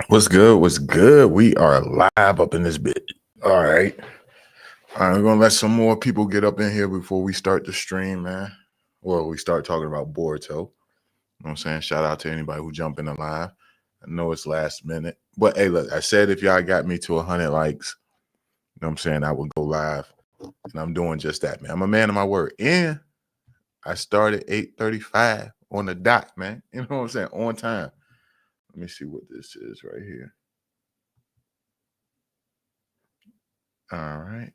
What's good? What's good? We are live up in this bit. All right. I'm going to let some more people get up in here before we start the stream, man. Well, we start talking about Boruto. You know what I'm saying? Shout out to anybody who jump in the live. I know it's last minute. But, hey, look, I said if y'all got me to 100 likes, you know what I'm saying, I would go live. And I'm doing just that, man. I'm a man of my word. And I started 8:35 on the dot, man. You know what I'm saying? On time. Let me see what this is right here. All right.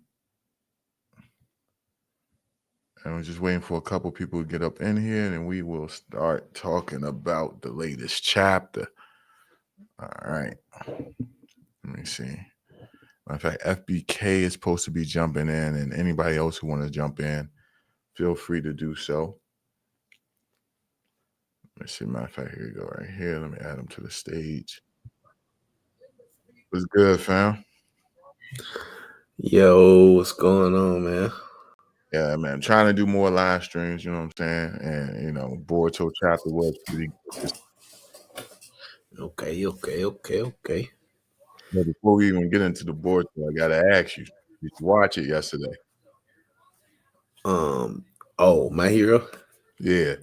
And we're just waiting for a couple people to get up in here, and we will start talking about the latest chapter. All right. Let me see. Matter of fact, FBK is supposed to be jumping in, and anybody else who want to jump in, feel free to do so. Let me see. Matter of fact, here we go right here. Let me add him to the stage. What's good, fam? Yo, what's going on, man? Yeah, man. I'm trying to do more live streams, you know what I'm saying? And, Boruto Chapter was pretty good. Okay. But before we even get into the Boruto, I got to ask you, did you watch it yesterday? My hero? Yeah.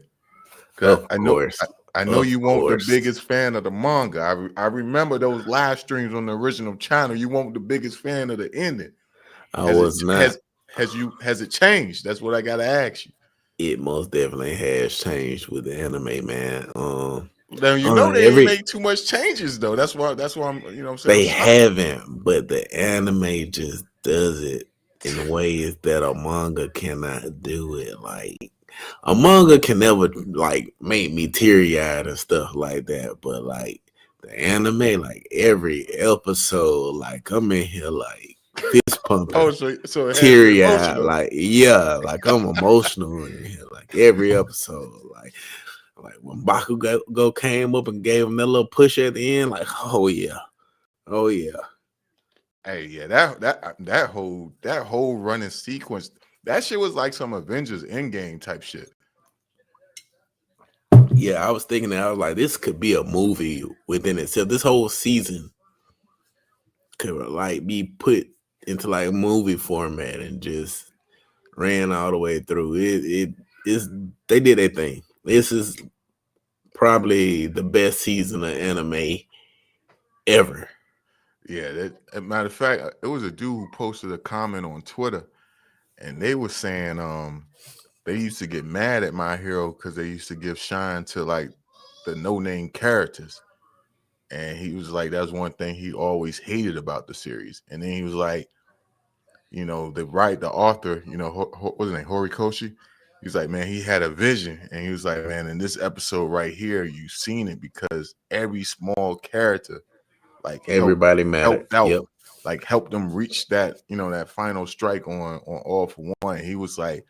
Of course. I know you weren't the biggest fan of the manga. I remember those live streams on the original channel. You weren't the biggest fan of the ending. I was not. Has it changed? That's what I gotta ask you. It most definitely has changed with the anime, man. Now they ain't made too much changes though. That's why I'm I'm saying they haven't, but the anime just does it in ways that a manga cannot do it. Like a manga can never like make me teary-eyed and stuff like that, but like the anime, like every episode, like I'm in here like fist pumping, so teary-eyed, like like I'm emotional in here, like every episode, like when Bakugo came up and gave him that little push at the end, like oh yeah. Hey, yeah, that whole running sequence, that shit was like some Avengers Endgame type shit. Yeah, I was thinking that I was like, this could be a movie within itself. This whole season could like be put into like a movie format and just ran all the way through. It is they did their thing. This is probably the best season of anime ever. Yeah, that matter of fact, it was a dude who posted a comment on Twitter, and they were saying they used to get mad at My Hero because they used to give shine to like the no-name characters. And he was like, that's one thing he always hated about the series. And then he was like, the author, what's his name, Horikoshi? He's like, man, he had a vision. And he was like, man, in this episode right here, you've seen it because every small character, like everybody helped out, yep. Like helped them reach that, that final strike on All for One. He was like,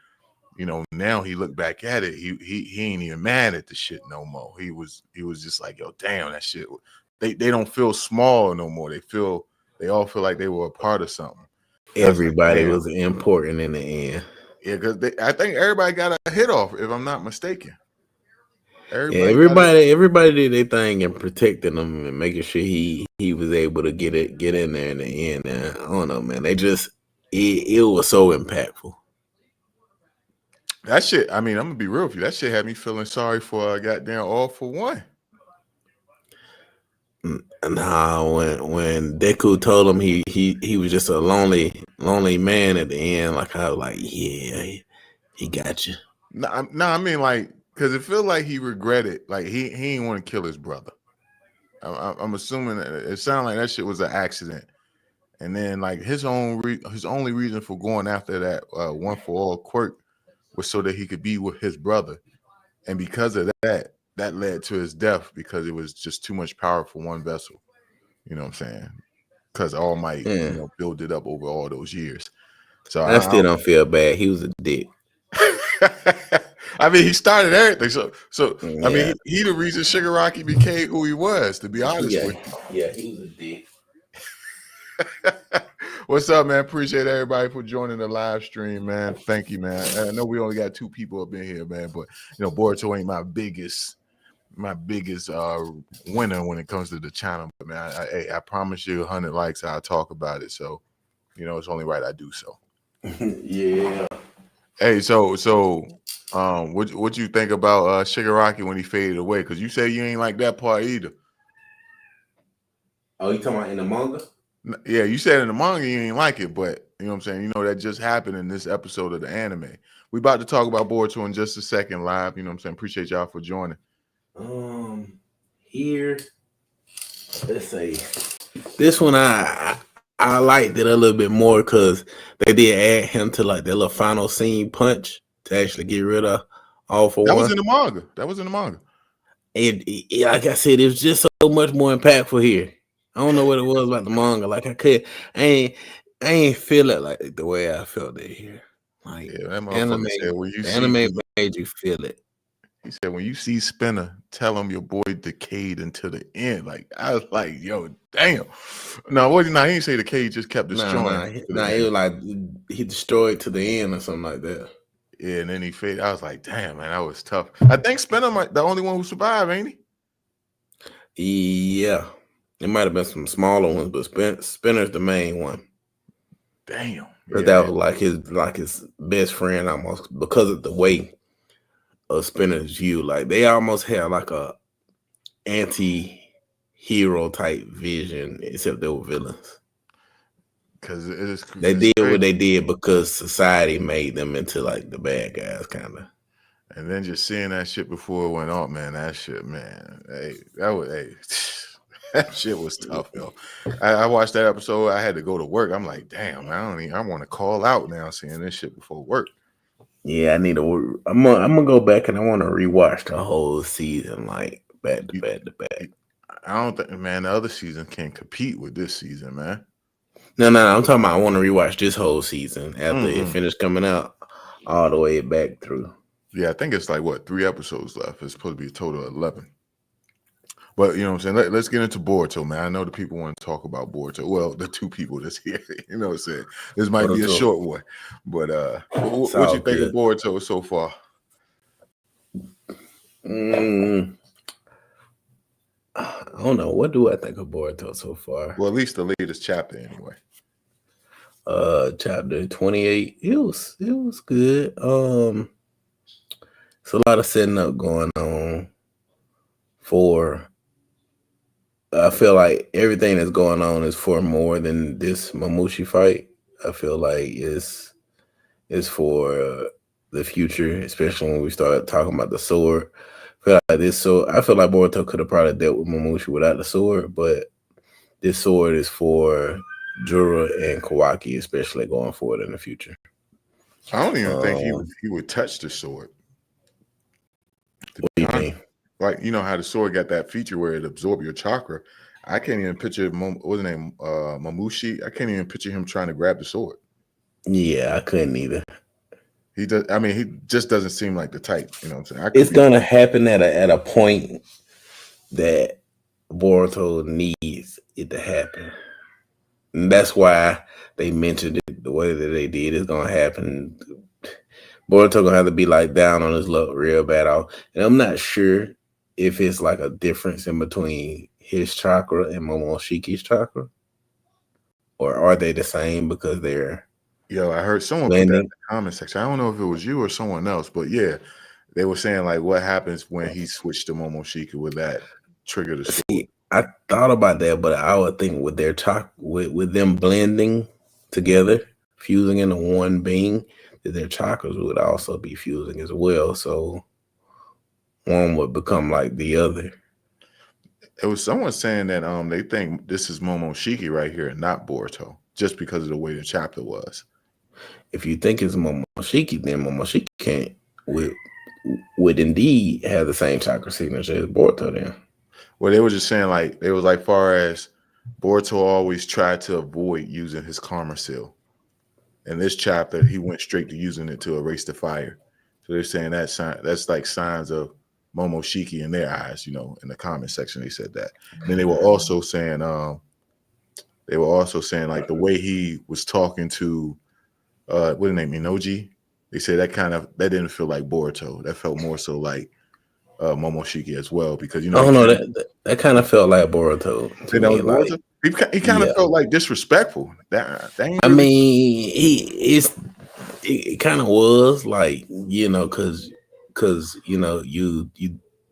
now he looked back at it, he ain't even mad at the shit no more. He was just like, yo, damn, that shit. They don't feel small no more. They all feel like they were a part of something. Everybody was important in the end. Yeah, because I think everybody got a hit off, if I'm not mistaken. Everybody did their thing and protecting him and making sure he was able to get in there in the end. And I don't know, man. It was so impactful. That shit, I mean, I'm gonna be real with you. That shit had me feeling sorry for goddamn All for One. Nah, when Deku told him he was just a lonely man at the end, like I was like, yeah, he got you. Nah, I mean, like, because it felt like he regretted, like he didn't want to kill his brother. I'm assuming it sounded like that shit was an accident, and then like his only reason for going after that one for all quirk was so that he could be with his brother, and because of that led to his death because it was just too much power for one vessel. You know what I'm saying? Because All Might, build it up over all those years. So I still don't feel bad. He was a dick. I mean, he started everything. So yeah. I mean, he the reason Shigaraki became who he was, to be honest with you. Yeah, he was a dick. What's up, man? Appreciate everybody for joining the live stream, man. Thank you, man. I know we only got 2 people up in here, man, but Boruto ain't my biggest my biggest winner when it comes to the channel. But man, I promise you 100 likes, I'll talk about it. So, it's only right I do so. Yeah. Hey, so what you think about Shigaraki when he faded away? Because you say you ain't like that part either. Oh, you talking about in the manga? Yeah, you said in the manga you ain't like it, but you know what I'm saying? That just happened in this episode of the anime. We about to talk about Boruto in just a second live. You know what I'm saying? Appreciate y'all for joining. Here, let's say this one I liked it a little bit more because they did add him to like their little final scene punch to actually get rid of all for That one. was in the manga. That was in the manga. It, like I said, it was just so much more impactful here. I don't know what it was about the manga. Like I ain't feel it like the way I felt it here. Like Yeah, that anime, motherfucker said when you the see anime made you feel it. he said when you see Spinner, tell him your boy decayed until the end. Like I was like, yo, damn. No, he didn't say decayed, just kept destroying. It was like he destroyed to the end or something like that. Yeah, and then he faded. I was like, damn, man, that was tough. I think Spinner the only one who survived, ain't he? Yeah. It might have been some smaller ones, but Spinner's the main one. Damn. Because that was like his best friend almost because of the way of Spinner's view. Like they almost had like a anti-hero type vision, except they were villains. Because they did what they did because society made them into like the bad guys, kind of. And then just seeing that shit before it went off, man, that shit, man, that shit was tough, yo. I watched that episode. I had to go to work. I'm like, damn, I want to call out now seeing this shit before work. Yeah, I need to. I'm gonna go back and I want to rewatch the whole season, like back to back. I don't think, man, the other season can compete with this season, man. No, I'm talking about I want to rewatch this whole season after it finished coming out all the way back through. Yeah, I think it's like, 3 episodes left. It's supposed to be a total of 11. But, you know what I'm saying? Let's get into Boruto, man. I know the people want to talk about Boruto. Well, the two people that's here, you know what I'm saying? This might be a short one. But what you think of Boruto so far? I don't know. What do I think of Boruto so far? Well, at least the latest chapter, anyway. Chapter 28. It was good. It's a lot of setting up going on for. I feel like everything that's going on is for more than this Mamushi fight. I feel like it's for the future, especially when we start talking about the sword. I feel like Boruto could have probably dealt with Mamushi without the sword, but this sword is for Jura and Kawaki, especially going forward in the future. I don't even think he would touch the sword. What do you mean? Like, you know how the sword got that feature where it absorbs your chakra. I can't even picture what's his name, Mamushi. I can't even picture him trying to grab the sword. Yeah, I couldn't either. He does. I mean, he just doesn't seem like the type. You know what I'm saying? It's gonna happen at a point that Boruto needs it to happen. And that's why they mentioned it the way that they did. It's gonna happen. Boruto gonna have to be like down on his luck real bad off. And I'm not sure if it's like a difference in between his chakra and Momoshiki's chakra. Or are they the same because they're Yo, I heard someone put that in the comment section. I don't know if it was you or someone else, but yeah, they were saying like what happens when he switched to Momoshiki, with that trigger the sword. See, I thought about that, but I would think with their with them blending together, fusing into one being, that their chakras would also be fusing as well. So one would become like the other. It was someone saying that they think this is Momoshiki right here and not Boruto, just because of the way the chapter was. If you think it's Momoshiki, then Momoshiki can't would indeed have the same chakra signature as Boruto then. Well, they were just saying like it was like far as Boruto always tried to avoid using his karma seal. In this chapter, he went straight to using it to erase the fire. So they're saying that's like signs of Momoshiki in their eyes, you know. In the comment section, they said that. And then they were also saying like the way he was talking to what his name, Inoji. They said that didn't feel like Boruto. That felt more so like Momoshiki as well, because I he don't know kind of, that kind of felt like Boruto to me. Like, Boruto, he kind of yeah, felt like disrespectful. That ain't I really. mean, it kind of was like, cause you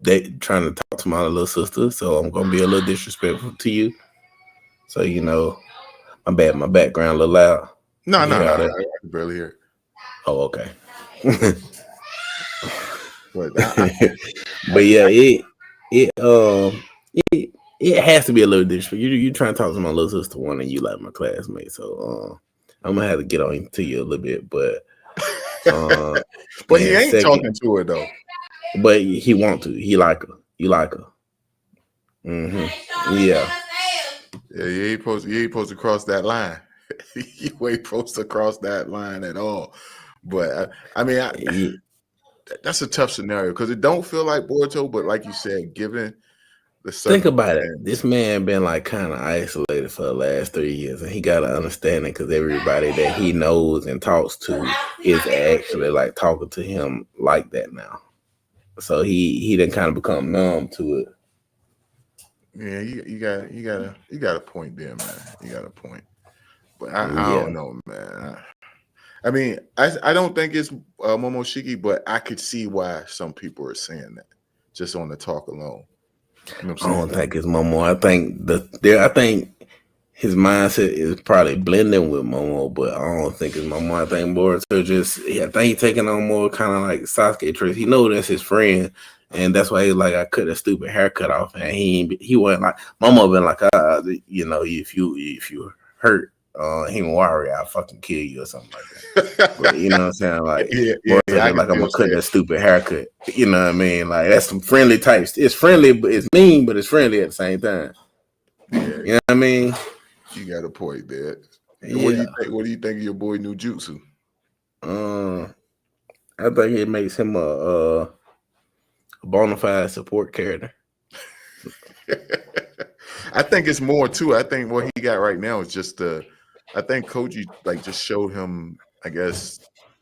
they trying to talk to my little sister, so I'm gonna be a little disrespectful to you. So my bad, my background a little loud. No, You no, hear no. all I that? can barely hear it. Oh, okay. But But yeah, it it it has to be a little different. You trying to talk to my little sister one, and you like my classmate, so I'm gonna have to get on to you a little bit. But but he and ain't second, talking to her though. but he want to. He like her. You like her. Yeah. Yeah, you ain't supposed to cross that line. You ain't supposed to cross that line at all. But I mean, He- that's a tough scenario because it don't feel like Boruto, but like you said, given the Think about it. circumstance, This man been like kind of isolated for the last 3 years, and he got to understand it because everybody that he knows and talks to is actually like talking to him like that now. So he didn't kind of become numb to it. yeah, you got a point there, man. You got a point. But I Yeah, don't know, man. I mean, I don't think it's Momoshiki, but I could see why some people are saying that just on the talk alone. You know what I I'm don't saying? think it's Momo. I think his mindset is probably blending with Momo, but I don't think it's Momo. I think Boruto I think he's taking on more kind of like Sasuke traits. He knows that's his friend, and that's why he's like, I cut a stupid haircut off, and he wasn't like Momo been like, if you hurt Himawari, I'll fucking kill you or something like that. But you know what I'm saying? Like Yeah, Boruto I just can like, I'm still gonna cut say that stupid haircut. You know what I mean? Like that's some friendly types. It's friendly, but it's mean, but it's friendly at the same time. it. You know what I mean? You got a point there. What do you Yeah. think? What do you think of your boy New Jutsu? Um, I think it makes him a bona fide support character. I think it's more too. I think what he got right now is just I think Koji like just showed him, I guess,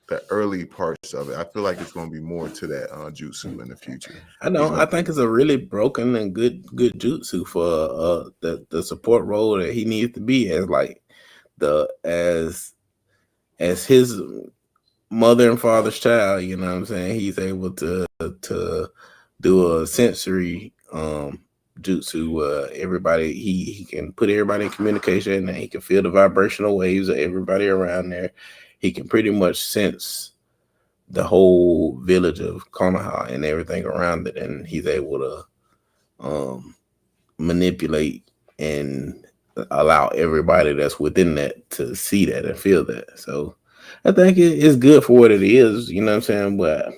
the early parts of it. I feel like it's going to be more to that jutsu in the future. I He's know. going I think it's a really broken and good jutsu for the support role that he needs to be as like the as his mother and father's child. You know what I'm saying? He's able to do a sensory jutsu where everybody he can put everybody in communication and he can feel the vibrational waves of everybody around there. He can pretty much sense the whole village of Konoha and everything around it, and he's able to manipulate and allow everybody that's within that to see that and feel that. So I think it's good for what it is, you know what I'm saying? But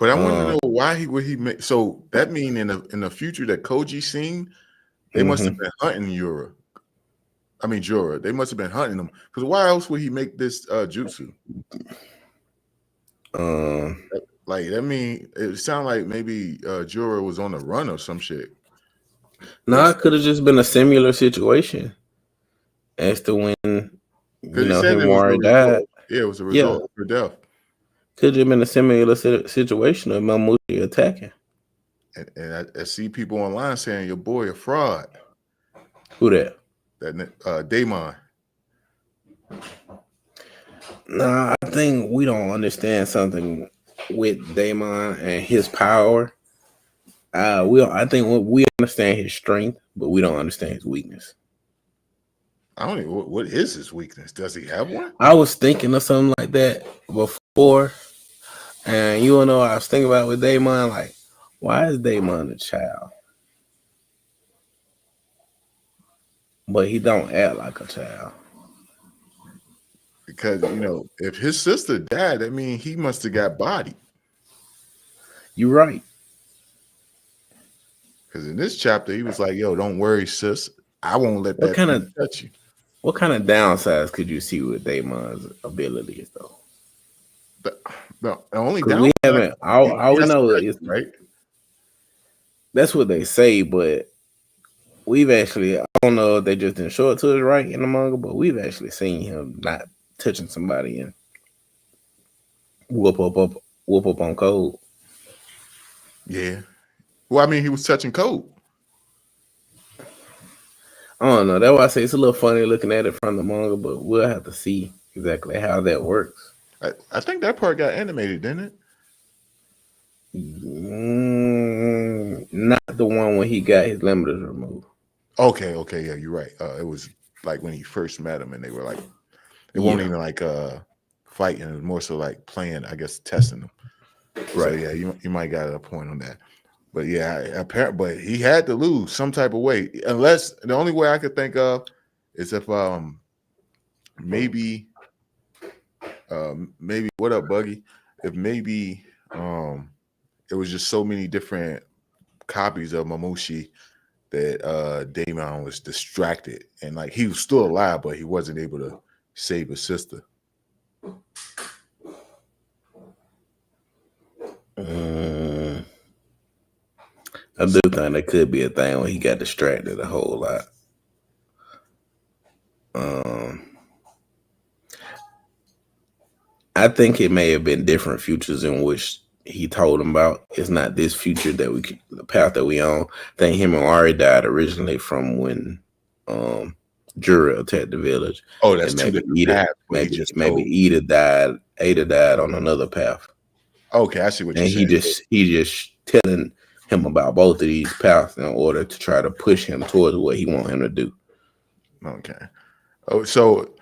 I want to know why would he make so that mean in the future that Koji seen, they must have been hunting Yura. I mean Jura. They must have been hunting him. Because why else would he make this jutsu? Like that mean it sounded like maybe Jura was on the run or some shit. no, it could have just been a similar situation as to when Because he said it was a Himawari died. result. Yeah, it was a Yeah, result of her death. could have been a similar situation of Mamushi attacking. And I see people online saying your boy a fraud. Who that? That Daemon. Nah, I think we don't understand something with Daemon and his power. I think we understand his strength, but we don't understand his weakness. I don't even what is his weakness? Does he have one? I was thinking of something like that before, and I was thinking about with Daemon, like, why is Daemon a child? But he don't act like a child. Because if his sister died, I mean he must have got bodied. You're right. Because in this chapter, he was like, "Yo, don't worry, sis. I won't let What that kind thing of touch you." what kind of downsides could you see with Daemon's abilities, though? The only Because we downside, haven't. All he we has to know touch is you, right? that's what they say, but we've actually, I don't know if they just didn't show it to us right in the manga, but we've actually seen him not touching somebody and whoop up on code. Yeah. Well, I mean, he was touching code. I don't know. That's why I say it's a little funny looking at it from the manga, but we'll have to see exactly how that works. I think that part got animated, didn't it? Not the one when he got his limiters removed. Okay, yeah, you're right. It was like when he first met him, and they were like, it won't Yeah, even like fighting. It was more so like playing, I guess, testing them. So right. yeah, you might got a point on that. But yeah, apparently, but he had to lose some type of way, unless the only way I could think of is if maybe maybe what up, Buggy? If maybe it was just so many different copies of Mamushi that Daemon was distracted and like he was still alive, but he wasn't able to save his sister. I do think that could be a thing when he got distracted a whole lot. I think it may have been different futures in which he told him about. It's not this future the path that we on. I think him and Ari died originally from when Jura attacked the village. Oh, that's And two maybe different paths. But he just told. Ada died on another path. Okay, I see what you're And saying. he just telling him about both of these paths in order to try to push him towards what he want him to do. Okay. Oh, so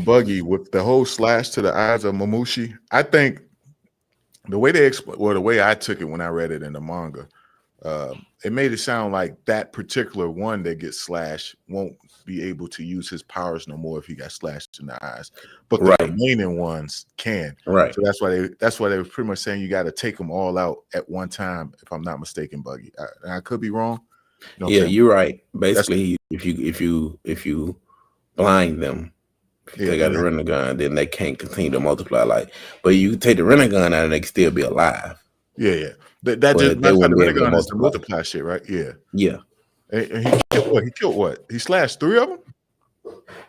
Buggy with the whole slash to the eyes of Mamushi, I think the way they the way I took it when I read it in the manga, it made it sound like that particular one that gets slashed won't be able to use his powers no more if he got slashed in the eyes, but the remaining ones can. Right. So that's why they were pretty much saying you got to take them all out at one time, if I'm not mistaken, Buggy. I could be wrong. You know you're right. Basically, if you blind them, they got a render gun, then they can't continue to multiply. But you take the render gun out and they can still be alive. Yeah. That just they wouldn't the be render able to gun is the multiply. multiply shit, right? Yeah. Yeah. And he killed what? He slashed 3 of them?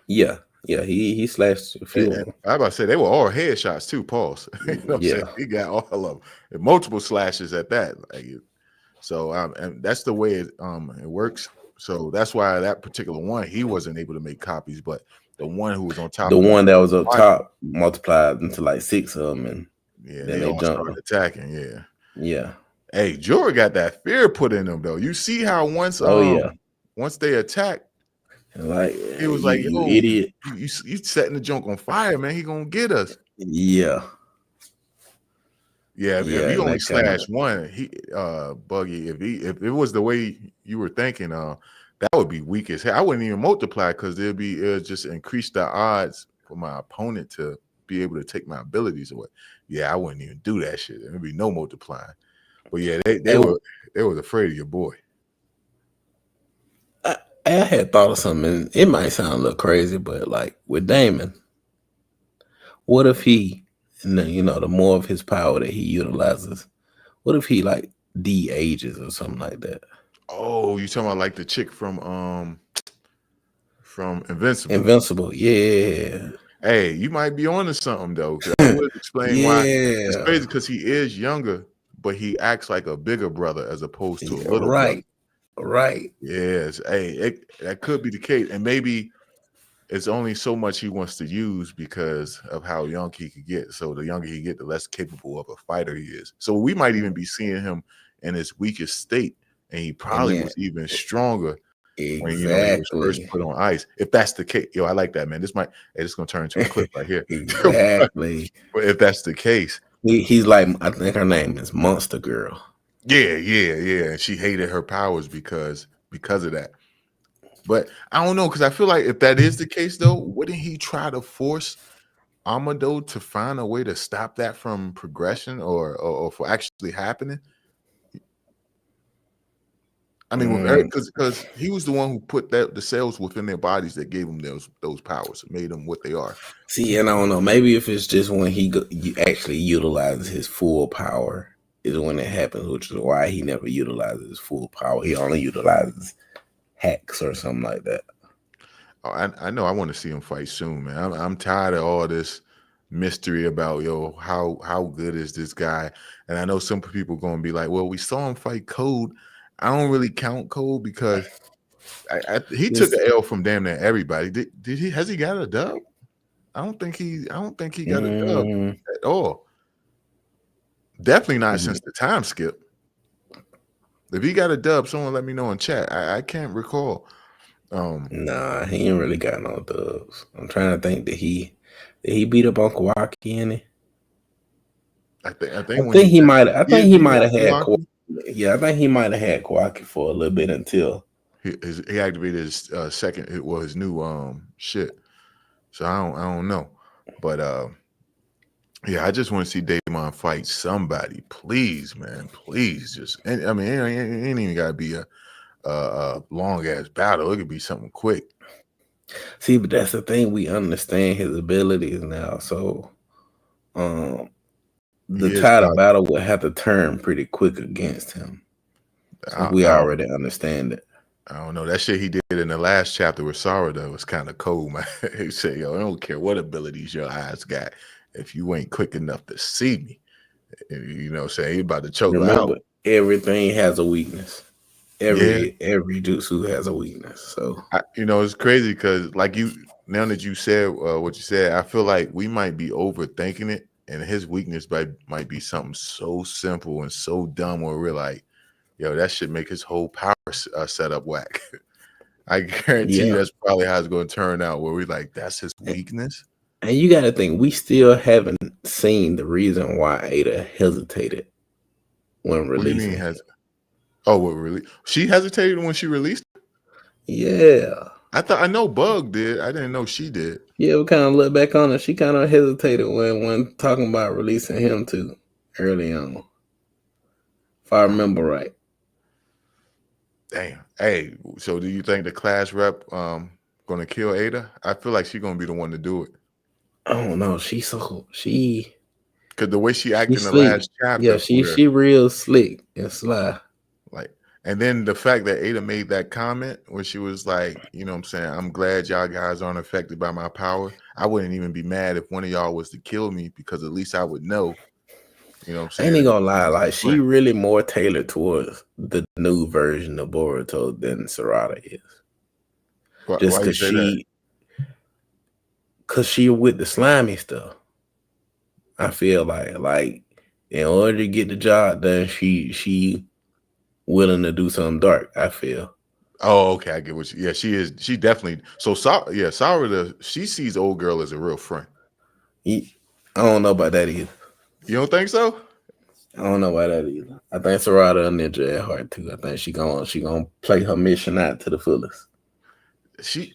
Yeah. Yeah, he slashed a few of them. I about to say they were all headshots too, pause. You know what I'm saying? He got all of them. And multiple slashes at that. So and that's the way it works. So that's why that particular one he wasn't able to make copies, but the one who was on top, the one that was up top multiplied into like 6 of them, and then they all started attacking. Yeah. Hey, Jorah got that fear put in them though. You see how once once they attack, like he was like, "Yo, idiot, you setting the junk on fire, man. He gonna get us." Yeah. If he only slashed one, he Buggy. If it was the way you were thinking, that would be weak as hell. I wouldn't even multiply because it would just increase the odds for my opponent to be able to take my abilities away. I wouldn't even do that shit. There'd be no multiplying. But they were afraid of your boy. I had thought of something. It might sound a little crazy, but like with Daemon, what if he, the more of his power that he utilizes, what if he like de-ages or something like that? Oh, you talking about like the chick from Invincible? Invincible, yeah. Hey, you might be on to something though. I would explain why. It's crazy because he is younger, but he acts like a bigger brother as opposed to a little brother. Right. Yes. Hey, that could be the case. And maybe it's only so much he wants to use because of how young he could get. So the younger he get, the less capable of a fighter he is. So we might even be seeing him in his weakest state. And he probably was even stronger when he was first put on ice. If that's the case, I like that, man. This gonna turn into a clip right here. Exactly. But if that's the case, he's like, I think her name is Monster Girl. Yeah. And she hated her powers because of that. But I don't know, because I feel like if that is the case, though, wouldn't he try to force Amado to find a way to stop that from progression or for actually happening? I mean, because he was the one who put the cells within their bodies that gave them those powers, made them what they are. See, and I don't know, maybe if it's just when he actually utilizes his full power is when it happens, which is why he never utilizes his full power. He only utilizes hacks or something like that. Oh, I know. I want to see him fight soon, man. I'm tired of all this mystery about how good is this guy. And I know some people going to be like, well, we saw him fight Code. I don't really count Code because he took an L from damn near everybody. Did he? Has he got a dub? I don't think he got a dub at all. Definitely not since the time skip. If he got a dub, someone let me know in chat. I can't recall. Nah, he ain't really got no dubs. I'm trying to think. Did he beat up Uncle Waki in it? I think he might. I think he might have had. Kawaki. I think he might have had Kawaki for a little bit until he activated his second. His new shit. So I don't know, but yeah, I just want to see Daemon fight somebody, please, man, please. And I mean, it ain't even got to be a long ass battle. It could be something quick. See, but that's the thing. We understand his abilities now, so the tide of battle would have to turn pretty quick against him. We already understand it. I don't know. That shit he did in the last chapter with Sarada was kind of cold, man. He said, yo, I don't care what abilities your eyes got. If you ain't quick enough to see me, you know what I'm saying? He about to choke out. Everything has a weakness. Every jutsu has a weakness. So it's crazy because now that you said what you said, I feel like we might be overthinking it, and his weakness might be something so simple and so dumb where we're like, yo, that should make his whole power setup whack. I guarantee that's probably how it's going to turn out, where we're like, that's his weakness. And you got to think, we still haven't seen the reason why Ada hesitated when releasing. She hesitated when she released it? Yeah. I know Bug did. I didn't know she did. Yeah, we kind of look back on it. She kind of hesitated when talking about releasing him too early on. If I remember right. Damn. Hey, so do you think the class rep gonna kill Ada? I feel like she's gonna be the one to do it. I don't know. Because the way she acted in the last chapter. Yeah, she real slick and sly. And then the fact that Ada made that comment where she was like, you know what I'm saying, I'm glad y'all guys aren't affected by my power. I wouldn't even be mad if one of y'all was to kill me, because at least I would know. You know what I'm saying? I ain't gonna lie, like she really more tailored towards the new version of Boruto than Sarada is. Just because she with the slimy stuff. I feel like in order to get the job done, she willing to do something dark. I feel. Oh, okay, I get what you. Yeah, she is. She definitely. So, Sarada, she sees old girl as a real friend. I don't know about that either. You don't think so? I don't know about that either. I think Sarada a ninja at heart too. I think she gonna play her mission out to the fullest.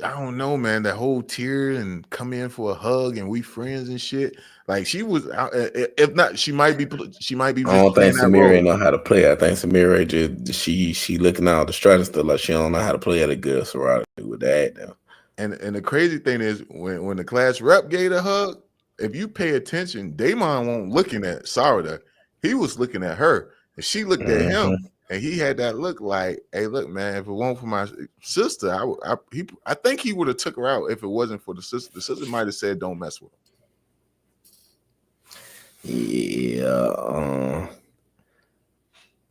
I don't know, man. That whole tear and come in for a hug and we friends and shit. Like she was, if not, she might be. I don't think Samira know how to play. I think Samira just she looking out the strut and stuff like she don't know how to play at a good Sarada with that though. And the crazy thing is when the class rep gave a hug, if you pay attention, Daemon won't looking at Sarada. He was looking at her, and she looked at him. And he had that look like, hey, look, man, if it weren't for my sister, I think he would have took her out if it wasn't for the sister. The sister might have said, don't mess with him. Yeah.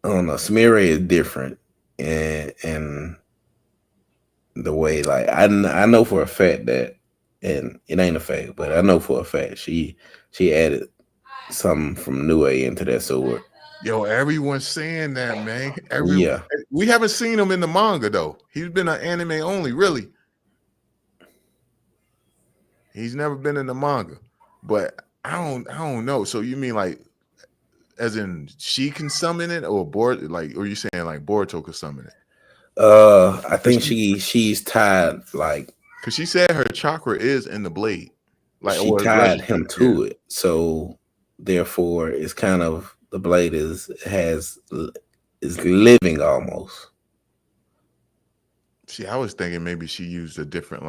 I don't know. Samira is different. And the way, like, I know for a fact that, and it ain't a fact, but I know for a fact she added something from New A into that sword. Yo, everyone's saying that, man. We haven't seen him in the manga though. He's been an anime only, really. He's never been in the manga. But I don't know. So you mean like, as in she can summon it, or or you saying like Boruto could summon it? I think she's tied, like, because she said her chakra is in the blade. Like she tied him to it. So therefore it's kind of, the blade is living almost. See, I was thinking maybe she used a different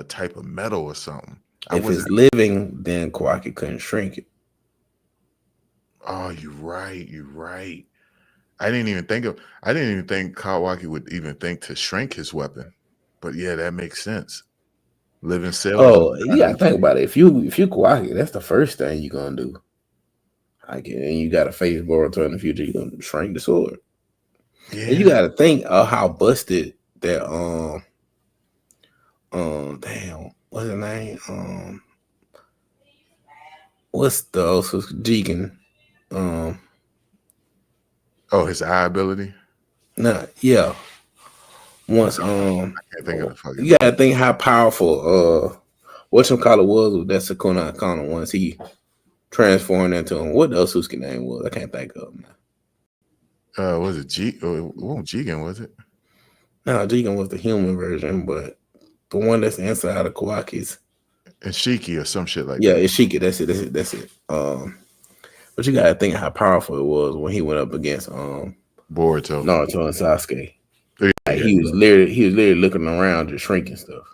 type of metal or something. If it's living, then Kawaki couldn't shrink it. Oh, you're right. I didn't even think Kawaki would even think to shrink his weapon. But yeah, that makes sense. living cells. Oh, you gotta think about it. If you Kawaki, that's the first thing you're gonna do. Like, and you gotta face Boruto in the future. You're gonna shrink the sword. Yeah. And you gotta think of how busted that damn, what's his name? What's the also Jigen? Oh, his eye ability. Nah, yeah. Once I can't think of the fucking. you gotta think how powerful whatchamacallit was with that Sukuna Akana once he transformed into him. What the Osusuki name was? I can't think of him now. Was it G? Oh, it wasn't Jigen, was it? No, Jigen was the human version, but the one that's inside of Kawaki's. And Shiki or some shit like Yeah, that. it's Shiki. That's it. But you gotta think how powerful it was when he went up against Boruto. Naruto and Sasuke. Yeah, Like, he was literally looking around, just shrinking stuff.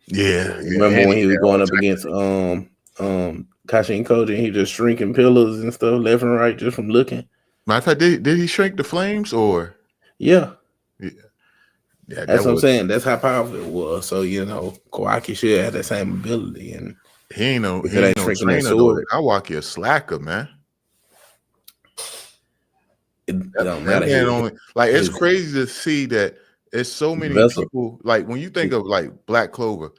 yeah. Remember when he was going up against Kashin Koji and he just shrinking pillars and stuff left and right just from looking. Matter of fact, did he shrink the flames or? Yeah. Yeah, That's what I'm saying. That's how powerful it was. So, Kawaki should have that same ability. And he ain't no shrinking that trainer though. sword. Kawaki a slacker, man. It don't matter. It's crazy to see that it's so many people. Like when you think of like Black Clover,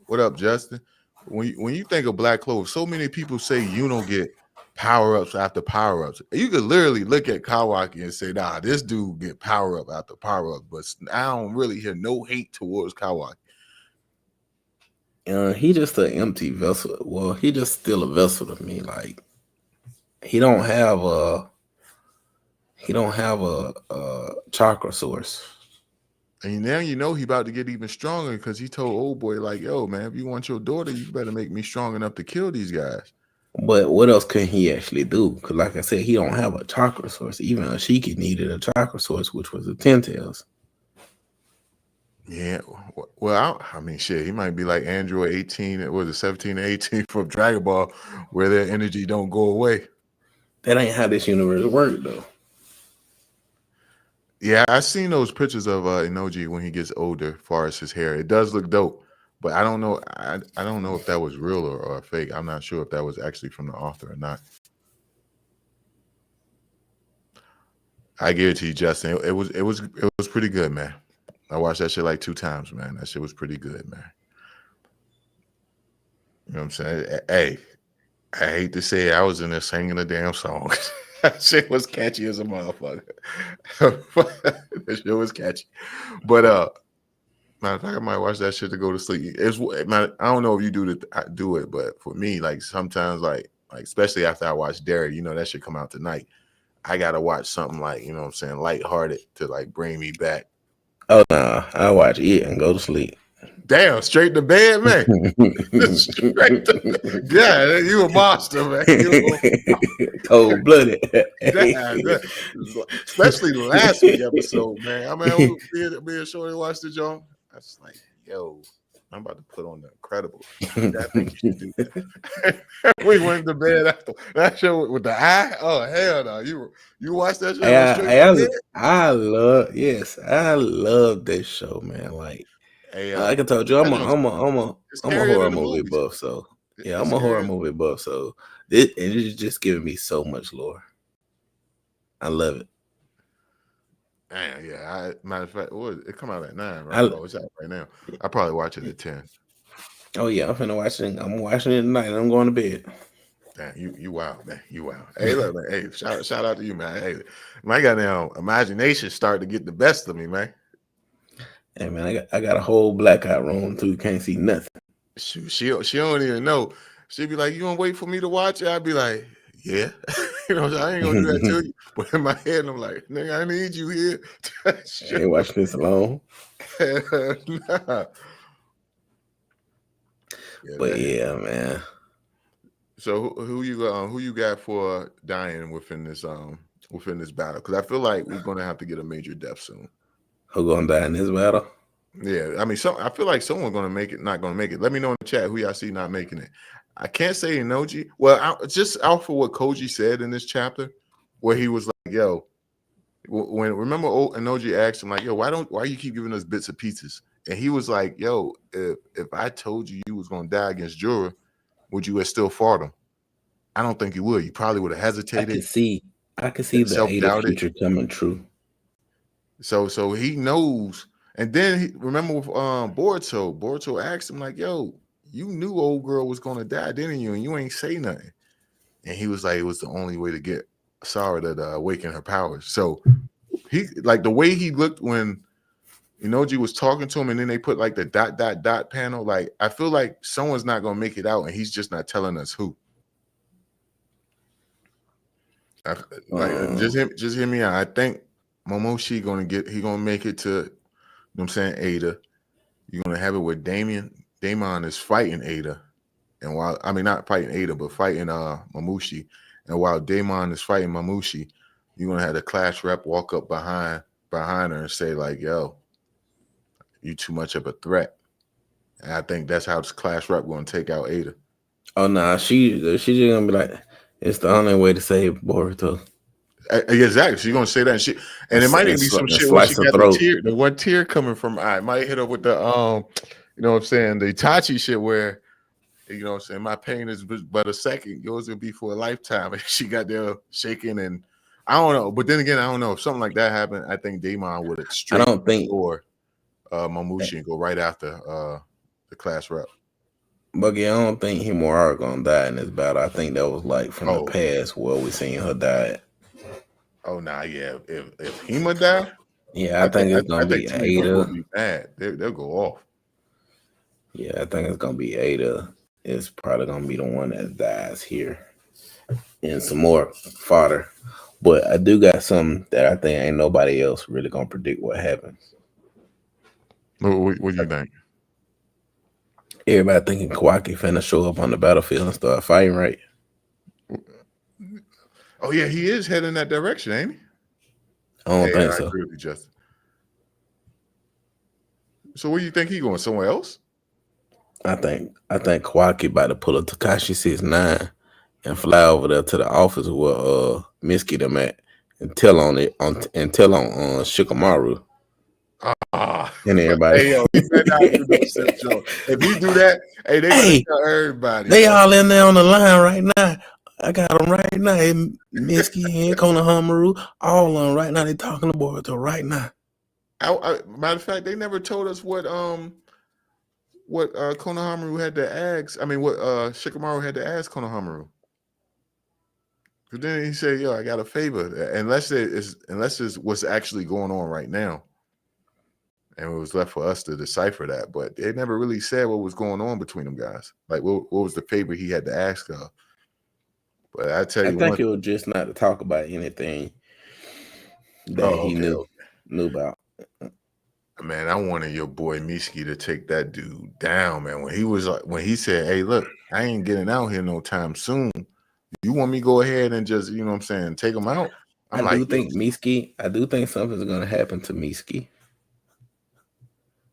what up, Justin? When you think of Black Clover, so many people say you don't get power-ups after power-ups. You could literally look at Kawaki and say, nah, this dude get power-up after power-up, but I don't really hear no hate towards Kawaki. He just an empty vessel. Well, he just still a vessel to me. Like, he don't have a chakra source. And now he about to get even stronger because he told old boy, like, yo, man, if you want your daughter, you better make me strong enough to kill these guys. But what else can he actually do? Because like I said, he don't have a chakra source. Even Ashiki needed a chakra source, which was the 10 tails. Yeah. Well, I mean, shit, he might be like Android 18, it was 17 and 18 from Dragon Ball, where their energy don't go away. That ain't how this universe works, though. Yeah, I've seen those pictures of Inoji when he gets older, as far as his hair. It does look dope, but I don't know. I don't know if that was real or fake. I'm not sure if that was actually from the author or not. I give it to you, Justin. It was pretty good, man. I watched that shit like 2 times, man. That shit was pretty good, man. You know what I'm saying? Hey, I hate to say it, I was in there singing a damn song. That shit was catchy as a motherfucker. That shit was catchy. But matter of fact, I might watch that shit to go to sleep. I don't know if you do it, but for me, like sometimes, like especially after I watch Derry, that should come out tonight. I gotta watch something like, you know what I'm saying, lighthearted to like bring me back. Oh no, I watch it and go to sleep. Damn, straight to bed, man. Straight to bed. Yeah, you a monster, man. Cold blooded. Especially the last week episode, man. I mean, me and Shorty watched the joint. I was like, yo, I'm about to put on the Incredibles. I think you should do that. We went to bed after that show with the eye. Oh hell no! You watched that show? I love this show, man. Like, like I told you, I'm a horror movie buff. So yeah, I'm a horror movie buff. So it's just giving me so much lore. I love it. Damn, yeah. Matter of fact, it come out at 9, right? It's out right now. I probably watch it at 10. Oh yeah, I'm finna watch it. I'm watching it tonight. I'm going to bed. Damn, you wild, man. You wild. Hey, look, man. Hey, shout out to you, man. Hey, my goddamn imagination starting to get the best of me, man. Hey man, I got a whole blackout room too. Can't see nothing. Shoot, she don't even know. She'd be like, "You gonna wait for me to watch it?" I'd be like, "Yeah." I ain't gonna do that to you. But in my head, I'm like, "Nigga, I need you here." I ain't watching this alone. Nah. Yeah, but yeah, man. So who you got for dying within this battle? Because I feel like we're gonna have to get a major death soon. Who gonna die in this battle? Yeah, I mean, I feel like someone's gonna make it, not gonna make it. Let me know in the chat who y'all see not making it. I can't say Inoji. Well, just out for what Koji said in this chapter, where he was like, "Yo, when remember Inoji asked him like, yo, why you keep giving us bits of pieces? And he was like, yo, if I told you was gonna die against Jorah, would you have still fought him? I don't think you would. You probably would have hesitated. I could see the Ada future coming true. So he knows. And then remember with Boruto asked him like, yo, you knew old girl was gonna die, didn't you? And you ain't say nothing. And he was like, it was the only way to get Sarah to awaken her powers. So he like the way he looked when Inoji was talking to him, and then they put like the ... panel. Like, I feel like someone's not gonna make it out, and he's just not telling us who. Just hear me out. I think Mamushi gonna make it to, you know what I'm saying, Ada. You're gonna have it where Daemon is fighting Ada, and while not fighting Ada, but fighting Mamushi, and while Daemon is fighting Mamushi, you're gonna have the Clash rep walk up behind her and say like, "Yo, you too much of a threat." And I think that's how this Clash rep gonna take out Ada. Oh no, she's just gonna be like, it's the only way to save Boruto. Exactly. She's gonna say that, and it might even be some shit where she got the one tear coming from eye. Might hit her with the you know what I'm saying, the Itachi shit where, you know what I'm saying, my pain is but a second, yours will be for a lifetime. And she got there shaking, and I don't know. But then again, I don't know if something like that happened. I think Daemon would straight or Mamushi and go right after the Clash rep. Buggy, I don't think Himura gonna die in this battle. I think that was like from the past where we seen her die. Oh nah, yeah. If Hima die, yeah, I think it's gonna be Ada. Will be mad. They'll go off. Yeah, I think it's gonna be Ada. It's probably gonna be the one that dies here, and some more fodder. But I do got something that I think ain't nobody else really gonna predict what happens. What do you think? Everybody thinking Kawaki finna show up on the battlefield and start fighting, right? Oh yeah, he is heading that direction, ain't he? I don't think so. I agree with you, Justin. So where do you think he going? Somewhere else? I think Kawaki about to pull a Takashi 6ix9ine and fly over there to the office where Mitsuki them at and tell on Shikamaru. And everybody. Hey, yo, you better not do no step show. If you do that, hey, they gonna tell everybody. They all in there on the line right now. I got them right now. Mitsuki and Konohamaru, all on right now. They talking to Boruto right now. Matter of fact, they never told us what Konohamaru had to ask. I mean, what Shikamaru had to ask Konohamaru. But then he said, "Yo, I got a favor." Unless it's what's actually going on right now, and it was left for us to decipher that. But they never really said what was going on between them guys. Like, what was the favor he had to ask her? But I tell you, I think it was just not to talk about anything that he knew about. Man, I wanted your boy Mitsuki to take that dude down, man. When he said, "Hey, look, I ain't getting out here no time soon. You want me to go ahead and just, you know what I'm saying, take him out?" I do think something's gonna happen to Mitsuki.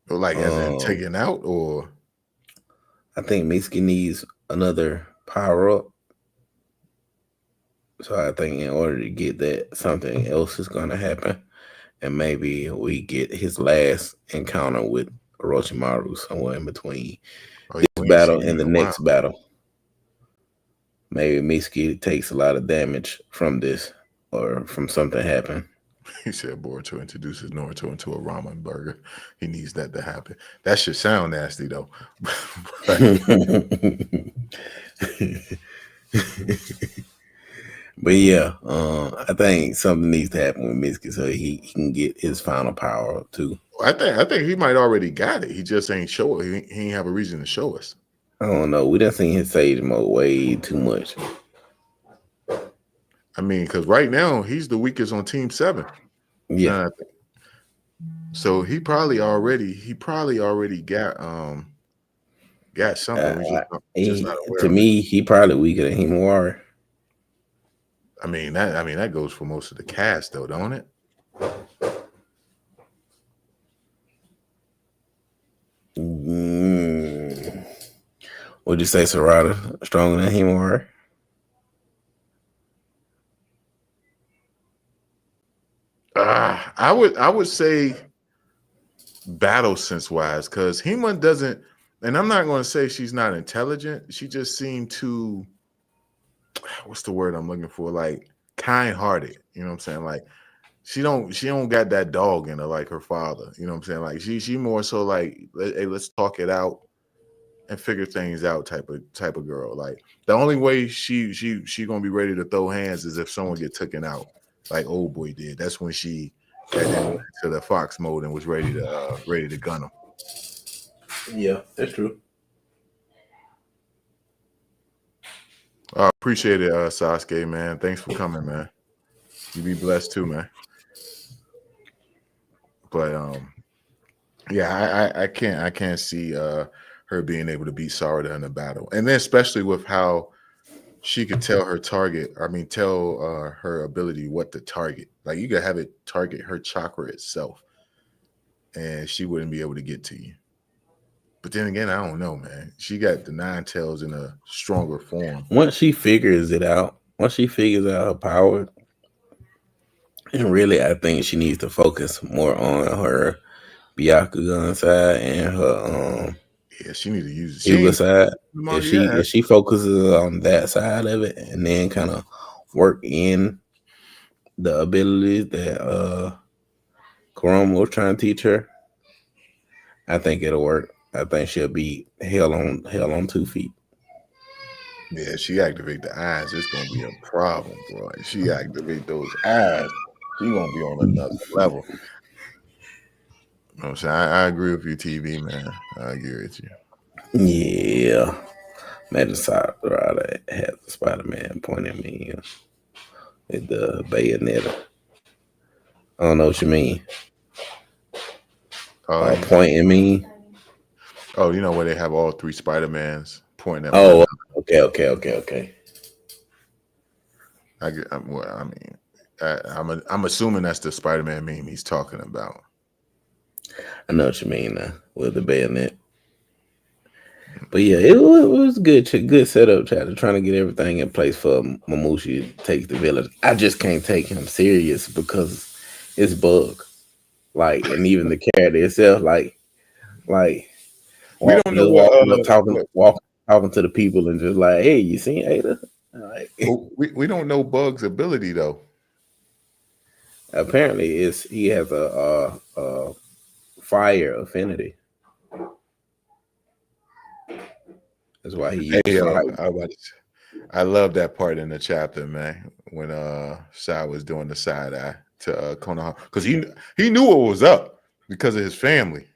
Like as in taken out, or I think Mitsuki needs another power up. So I think in order to get that, something else is gonna happen. And maybe we get his last encounter with Orochimaru somewhere in between this battle and the next battle. Maybe Mitsuki takes a lot of damage from this or from something happening. He said Boruto introduces Naruto into a ramen burger. He needs that to happen. That should sound nasty though. But yeah, I think something needs to happen with Mitsuki so he can get his final power up too. I think he might already got it. He just ain't show it. He ain't have a reason to show us. I don't know. We done seen his Sage mode way too much. I mean, because right now he's the weakest on Team 7. Yeah. So he probably already got something. To me, he probably weaker than Himura. I mean that goes for most of the cast though, don't it? Would you say Sarada stronger than Himura? I would say battle sense wise, because Hema doesn't, and I'm not going to say she's not intelligent. She just seemed too, what's the word I'm looking for? Like kind hearted. You know what I'm saying? Like she don't got that dog in her like her father. You know what I'm saying? Like she more so like, hey, let's talk it out and figure things out type of girl. Like the only way she gonna be ready to throw hands is if someone get taken out, like old boy did. That's when she got into the fox mode and was ready to gun him. Yeah, that's true. I appreciate it, Sasuke, man. Thanks for coming, man. You be blessed too, man. But yeah, I can't see her being able to beat Sarada in a battle, and then especially with how she could tell her target. I mean, tell her ability what to target. Like you could have it target her chakra itself, and she wouldn't be able to get to you. But then again, I don't know, man. She got the nine tails in a stronger form. Once she figures it out, once she figures out her power, and really, I think she needs to focus more on her Byakugan side and her Yeah, she need to use it. Hyuga side. Yeah. If she focuses on that side of it and then kind of work in the abilities that Kurama was trying to teach her, I think it'll work. I think she'll be hell on 2 feet. Yeah, she activate the eyes. It's gonna be a problem, bro. She activate those eyes. She gonna be on another level. You know what I'm saying? I agree with you, TV man. I agree with you. Yeah. Imagine Sarada had the Spider-Man pointing at me with the bayonet. I don't know what you mean. Pointing me. Oh, you know where they have all three Spider-Mans pointing at one. Oh, okay. I'm assuming that's the Spider-Man meme he's talking about. I know what you mean now with the bayonet. But yeah, it was good setup, chapter, trying to get everything in place for Mamushi to take the village. I just can't take him serious because it's Bug, like, and even the character itself, like we don't know what talking to the people and just like, hey, you seen Ada? Like, we don't know Bug's ability though. Apparently, he has a fire affinity. That's why he uses fire. I love that part in the chapter, man, when Sai was doing the side eye to Konoha, because he knew what was up because of his family.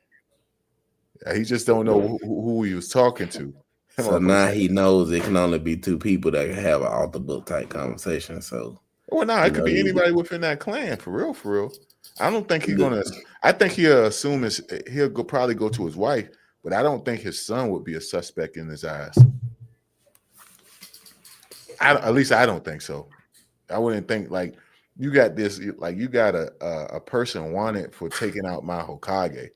He just don't know who he was talking to. So now he knows it can only be two people that can have an author book type conversation. So, well, no, it could be anybody within that clan, for real. I don't think he's gonna. I think he'll assume he'll probably go to his wife, but I don't think his son would be a suspect in his eyes. At least I don't think so. I wouldn't think like you got this, like you got a person wanted for taking out my Hokage.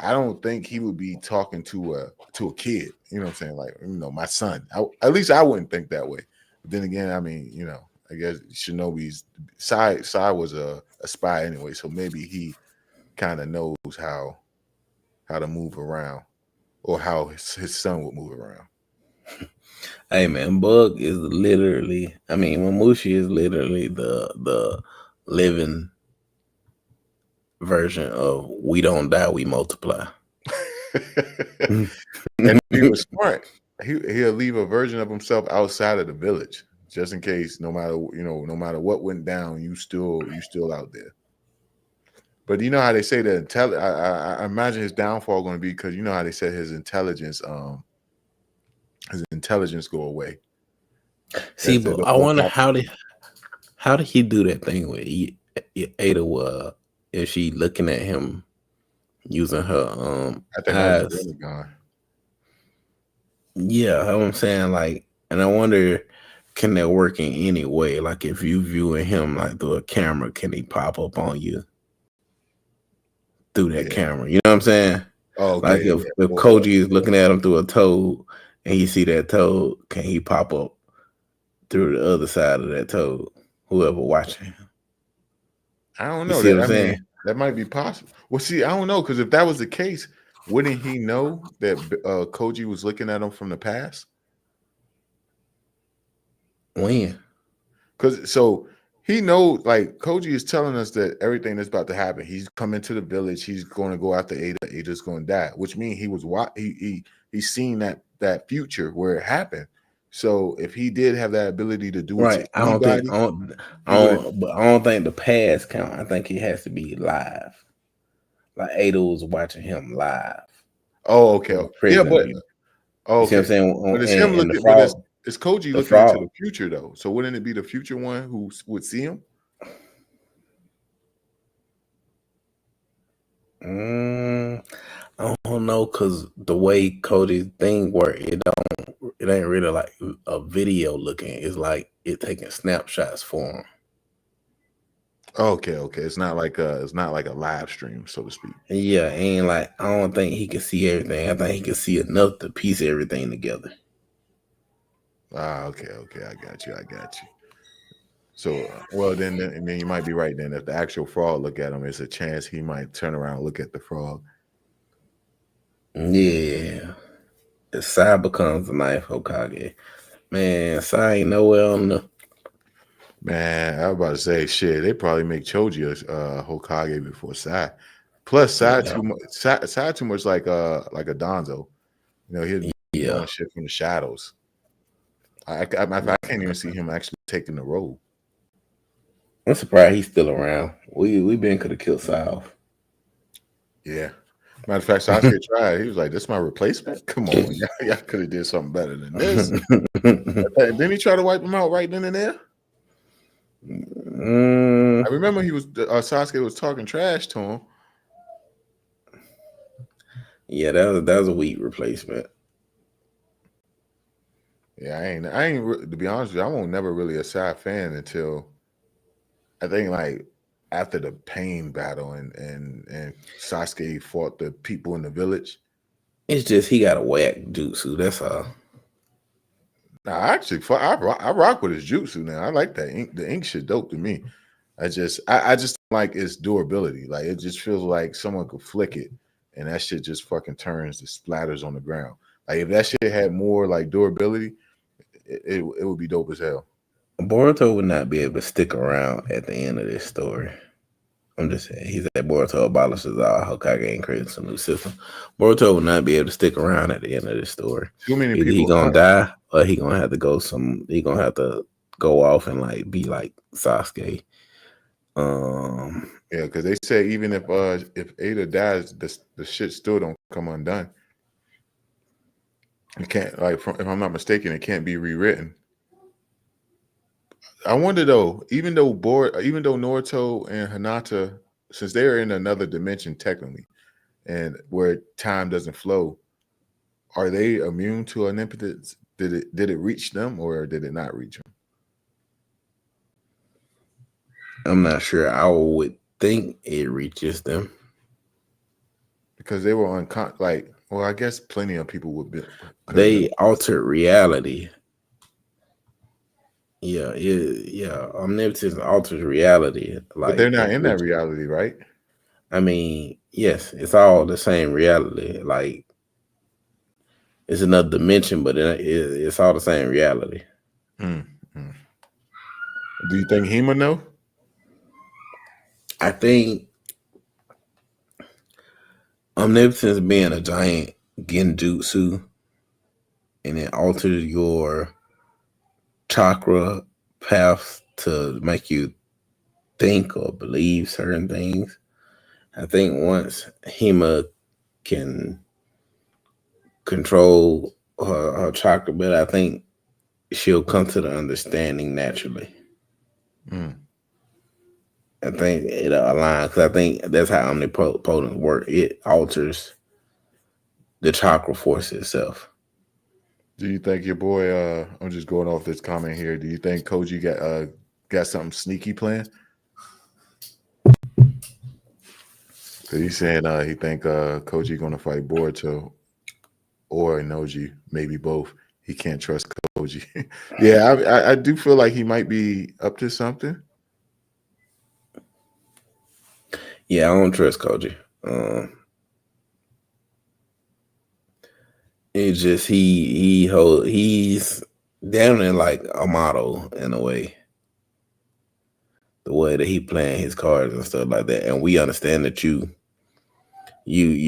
I don't think he would be talking to a kid. You know what I'm saying? Like, you know, my son. At least I wouldn't think that way. But then again, I mean, you know, I guess Shinobi's Sai was a spy anyway, so maybe he kind of knows how to move around, or how his son would move around. Hey man, Bug is literally, I mean, Mamushi is literally the living version of we don't die, we multiply. And if he was smart, he'll leave a version of himself outside of the village, just in case, no matter what went down, you still out there. But you know how they say that I imagine his downfall going to be because you know how they said his intelligence go away. See, but I wonder how did he do that thing with Ada? Is she looking at him using her I think eyes? That was really gone. Yeah, I'm saying, like, and I wonder, can that work in any way? Like, if you viewing him like through a camera, can he pop up on you through that camera? You know what I'm saying? Oh, okay. Like if Koji is looking at him through a toad and you see that toad, can he pop up through the other side of that toad? Whoever watching him. I don't know. You see what I'm saying? That might be possible. Well, see, I don't know, because if that was the case, wouldn't he know that Koji was looking at him from the past? When? Because so he knows, like Koji is telling us that everything that's about to happen. He's coming to the village. He's going to go after Ada. Ada's going to die, which means he was he's seen that future where it happened. So if he did have that ability to do it to Right. I don't think anybody, I he would have. don't but I don't think the past count. I think it has to be live. Like Ada was watching him live Oh, okay. from the Yeah, present but view. oh, You see what I'm okay. saying? But it's him And looking. But it's Koji the looking into frog. the future though. So wouldn't it be the future one who would see him? I don't know, cause the way Cody's thing work, it ain't really like a video looking. It's like it taking snapshots for him. Okay, okay. It's not like a live stream, so to speak. Yeah, ain't like I don't think he can see everything. I think he can see enough to piece everything together. Ah, okay, okay. I got you. I got you. So, well, then you might be right. Then, if the actual frog look at him, it's a chance he might turn around and look at the frog. Yeah, if Sai becomes the ninth Hokage, man, Sai ain't nowhere on the. Man, I was about to say, shit. They probably make Choji a Hokage before Sai. Plus, Sai Yeah, too much. Sai too much like a Donzo. You know, he's yeah. doing shit from the shadows. I can't even see him actually taking the role. I'm surprised he's still around. We been could have killed Sai off. Yeah. Matter of fact, Sasuke tried. He was like, "This my replacement? Come on, y'all could have did something better than this." Didn't he try to wipe him out right then and there? I remember he was Sasuke was talking trash to him. Yeah, that was a weak replacement. Yeah, I ain't to be honest with you, I won't never really a Sai fan until I think like after the pain battle and Sasuke fought the people in the village. It's just he got a whack jutsu. That's all. Nah, I rock with his jutsu now. I like that ink. The ink shit dope to me. I just don't like its durability. Like it just feels like someone could flick it and that shit just fucking turns to splatters on the ground. Like if that shit had more like durability, it would be dope as hell. Boruto would not be able to stick around at the end of this story. I'm just saying, he said Boruto abolishes all Hokage and creates a new system. Boruto will not be able to stick around at the end of this story. Too many Either he people gonna die or he gonna have to go he gonna have to go off and like be like Sasuke. Yeah, because they say even if Ada dies, the shit still don't come undone. It can't if I'm not mistaken, it can't be rewritten. I wonder though, even though Naruto and Hinata, since they are in another dimension technically, and where time doesn't flow, are they immune to omnipotence? Did it reach them or did it not reach them? I'm not sure. I would think it reaches them Because they were well, I guess plenty of people would be. They altered reality. Yeah. Omnipotence alters reality. But they're not in that reality, right? I mean, yes, it's all the same reality. Like it's another dimension, but it's all the same reality. Mm-hmm. Do you think Hema know? I think omnipotence being a giant genjutsu and it alters your chakra paths to make you think or believe certain things. I think once Hema can control her chakra better, I think she'll come to the understanding naturally. I think it'll align because I think that's how omnipotence work. It alters the chakra force itself. Do you think your boy? I'm just going off this comment here. Do you think Koji got something sneaky planned? He's saying he think Koji gonna fight Boruto or Inoji, maybe both. He can't trust Koji. Yeah, I do feel like he might be up to something. Yeah, I don't trust Koji. It's just he's down in like a model in a way. The way that he playing his cards and stuff like that. And we understand that you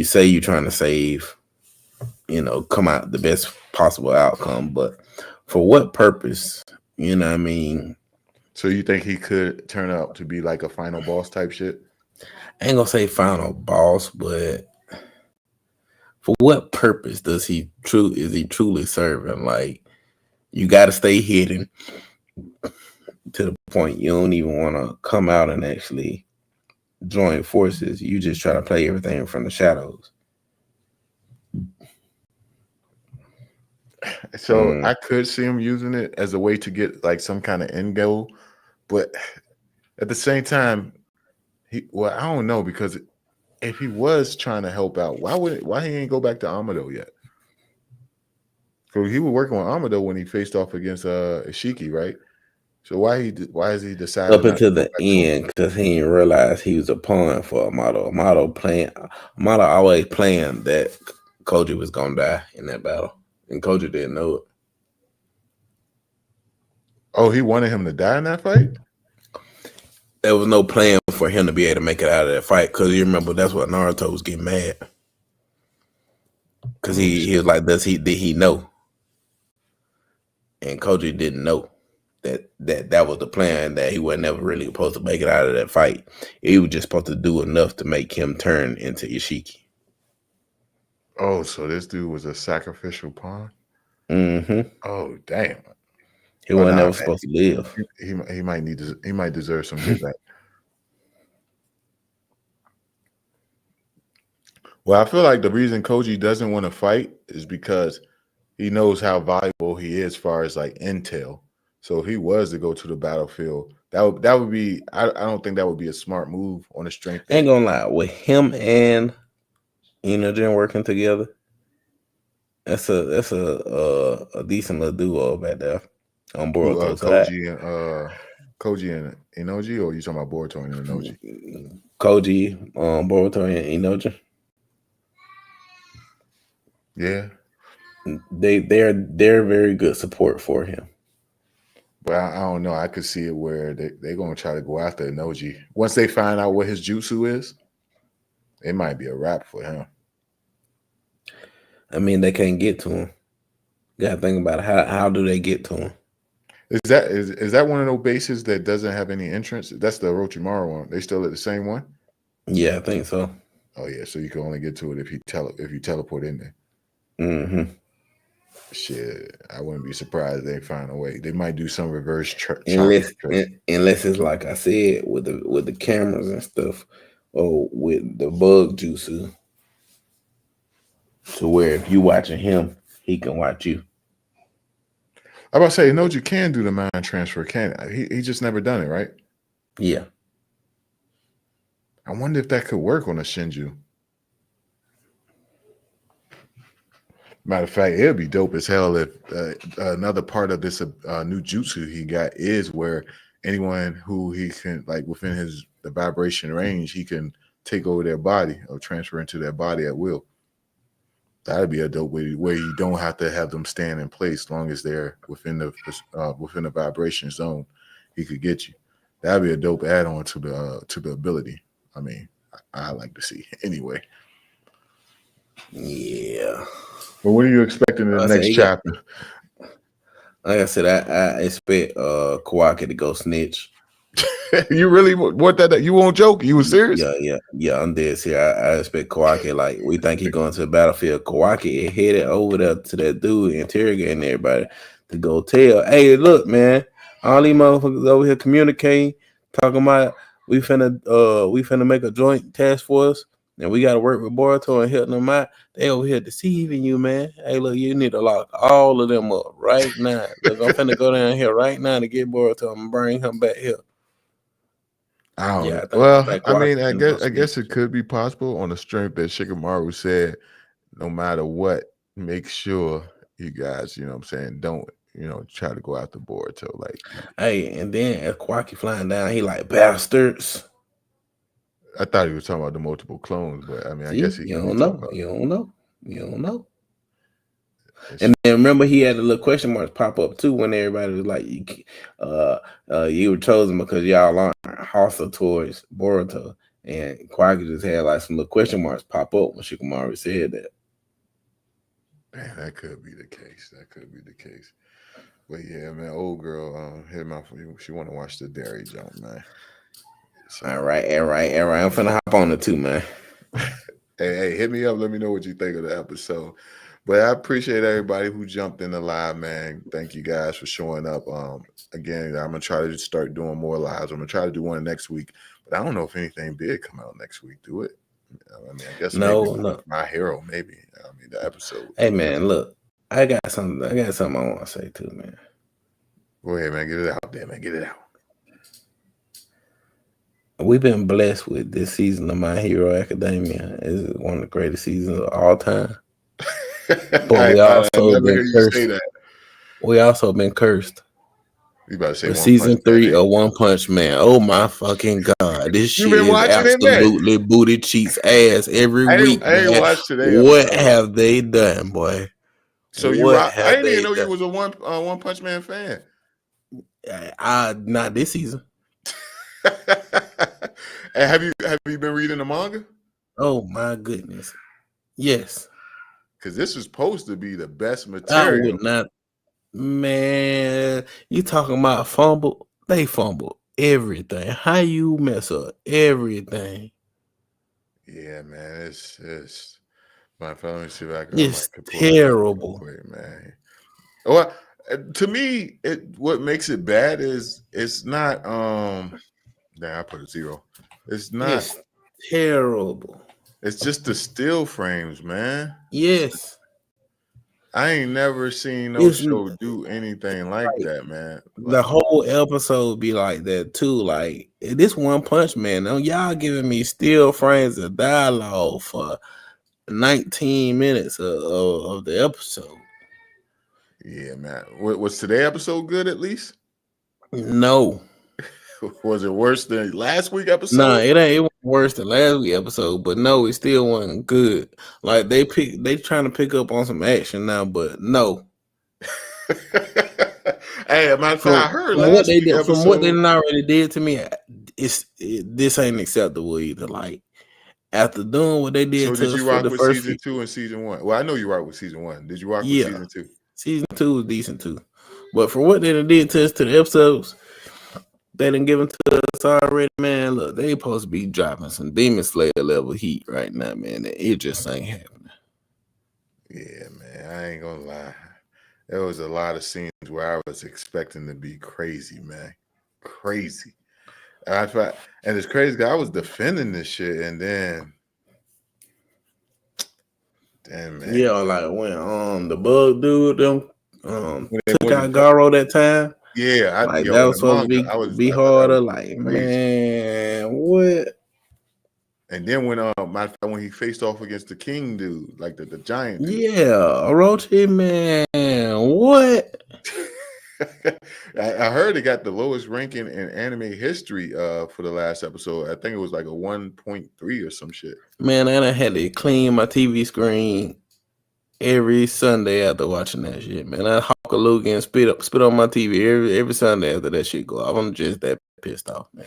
say you're trying to save, come out the best possible outcome, but for what purpose? You know what I mean? So you think he could turn out to be like a final boss type shit? I ain't gonna say final boss, but for what purpose is he truly serving? Like, you gotta stay hidden to the point you don't even wanna come out and actually join forces. You just try to play everything from the shadows. So I could see him using it as a way to get like some kind of end goal, but at the same time, I don't know, because if he was trying to help out, why he ain't go back to Amado yet? So he was working with Amado when he faced off against Ishiki, right? So why has he decided Up not to until go the back to him? end, because he didn't realize he was a pawn for Amato. Amato always playing that Koji was gonna die in that battle, and Koji didn't know it. Oh, he wanted him to die in that fight? There was no plan for him to be able to make it out of that fight, because you remember that's what Naruto was getting mad, because he was like, did he know? And Koji didn't know that was the plan, that he was never really supposed to make it out of that fight. He was just supposed to do enough to make him turn into Ishiki. Oh, so this dude was a sacrificial pawn? Mm-hmm. Oh, damn. He wasn't never supposed to live. He might deserve some get back. Well, I feel like the reason Koji doesn't want to fight is because he knows how valuable he is as far as like intel. So if he was to go to the battlefield, that would be. I don't think that would be a smart move on the strength that. Ain't gonna lie, with him and Inogen working together, that's a decent little duo back there on Boruto side. Koji and Inoji, or you talking about Boruto and Inoji? Koji, Boruto and Inogen. Yeah, they're very good support for him. But I don't know. I could see it where they're gonna try to go after Inoji. Once they find out what his jutsu is, it might be a wrap for him. I mean, they can't get to him. You gotta think about it. How do they get to him? Is that one of those bases that doesn't have any entrance? That's the Orochimaru one. They still at the same one? Yeah, I think so. Oh yeah, so you can only get to it if you teleport in there. Mm-hmm. Shit, I wouldn't be surprised they find a way. They might do some reverse unless it's like I said, with the cameras and stuff, or with the bug jutsu, to where if you watching him, he can watch you. I'm about to say, Inoji can do the mind transfer, can he just never done it, right? Yeah. I wonder if that could work on a Shinju. Matter of fact, it'd be dope as hell if another part of this new jutsu he got is where anyone who he can, like, within the vibration range, he can take over their body or transfer into their body at will. That'd be a dope way where you don't have to have them stand in place as long as they're within the vibration zone. He could get you. That'd be a dope add-on to the ability. I mean, I like to see anyway. Yeah. But what are you expecting in the next chapter? Like I said, I expect Kawaki to go snitch. You really want that? You won't joke? You was serious? Yeah. I'm dead serious. I expect Kawaki, like, we think he's going to the battlefield. Kawaki is headed over there to that dude interrogating everybody to go tell, hey, look, man, all these motherfuckers over here communicating, talking about we finna make a joint task force, and we got to work with Boruto and help them out. They over here deceiving you, man. Hey, look, you need to lock all of them up right now. Look, I'm finna go down here right now to get Boruto and bring him back here. I guess it could be possible on the strength that Shikamaru said, no matter what, make sure you guys, you know what I'm saying, don't, try to go after Boruto. Like, hey, and then as Kawaki flying down, he like, bastards. I thought he was talking about the multiple clones, but I mean, I See, guess he you could be don't talking know. about. You don't know. You don't know. It's, And then remember, he had the little question marks pop up too when everybody was like, "You were chosen because y'all aren't hostile towards Boruto." And Kwagi just had like some little question marks pop up when Shikamaru said that. man, that could be the case. That could be the case. But yeah, man, old girl, hit my. She want to watch the dairy jump, man. So, All right. I'm finna hop on it too, man. hey, hit me up. Let me know what you think of the episode. But I appreciate everybody who jumped in the live, man. Thank you guys for showing up. Again, I'm gonna try to start doing more lives. I'm gonna try to do one next week, but I don't know if anything big come out next week. Do it? I mean, I guess maybe No. My Hero. Maybe I mean the episode. Hey, man, look, I got something I want to say too, man. Go ahead, man. Get it out there, man. Get it out. We've been blessed with this season of My Hero Academia. It's one of the greatest seasons of all time. But we I also never been hear you cursed. say that. We also been cursed. You about to say with One season Punch 3 Man? of One Punch Man. Oh my fucking god! This You shit been is watching it, man? absolutely booty cheeks ass every week, I ain't man. watched today What episode. have they done, boy? So What I have didn't even they know you done? was a One Punch Man fan. Not this season. And have you been reading the manga? Oh my goodness. Yes. Because this was supposed to be the best I material. would not. Man, you talking about fumble? They fumbled everything. How you mess up everything? Yeah, man. It's my fellow. Let me see if I It's might pull it up real terrible. quick, man. Well, to me, what makes it bad is it's not. Damn, I put a 0. It's not. It's terrible. It's just the still frames, man. Yes. I ain't never seen no It's show do anything like that, man. Like, the whole episode be like that too. Like this One Punch Man. Now y'all giving me still frames of dialogue for 19 minutes of the episode. yeah, man. Was today episode good at least? No. Was it worse than last week episode? Nah, it wasn't worse than last week episode, but no, it still wasn't good. Like they trying to pick up on some action now, but no. Hey, matter of fact, I heard from what last they week did, episode. from what they already did to me, this ain't acceptable either. Like after doing what they did So to did us you for rock the with first season 2 and season 1? Well, I know you rock with season 1. Did you rock with season 2? Season 2 was decent too, but for what they did to us to the episodes they didn't give them to us already, man. Look, they supposed to be dropping some Demon Slayer level heat right now, man. It just ain't happening. Yeah, man. I ain't gonna lie. There was a lot of scenes where I was expecting to be crazy, man. Crazy. And it's crazy because I was defending this shit, and then, damn, man. Yeah, like when the bug dude them took When out Garo that time. yeah, Like yo, that in was the supposed manga, to be I thought that harder. was Like, crazy. man, what? And then when he faced off against the king dude, like the giant dude. Yeah, Orochi, man, what? I heard it got the lowest ranking in anime history for the last episode. I think it was like a 1.3 or some shit. Man, I done had to clean my TV screen every Sunday after watching that shit, man. I hawk a loogie and spit on my TV every Sunday after that shit go off. I'm just that pissed off, man.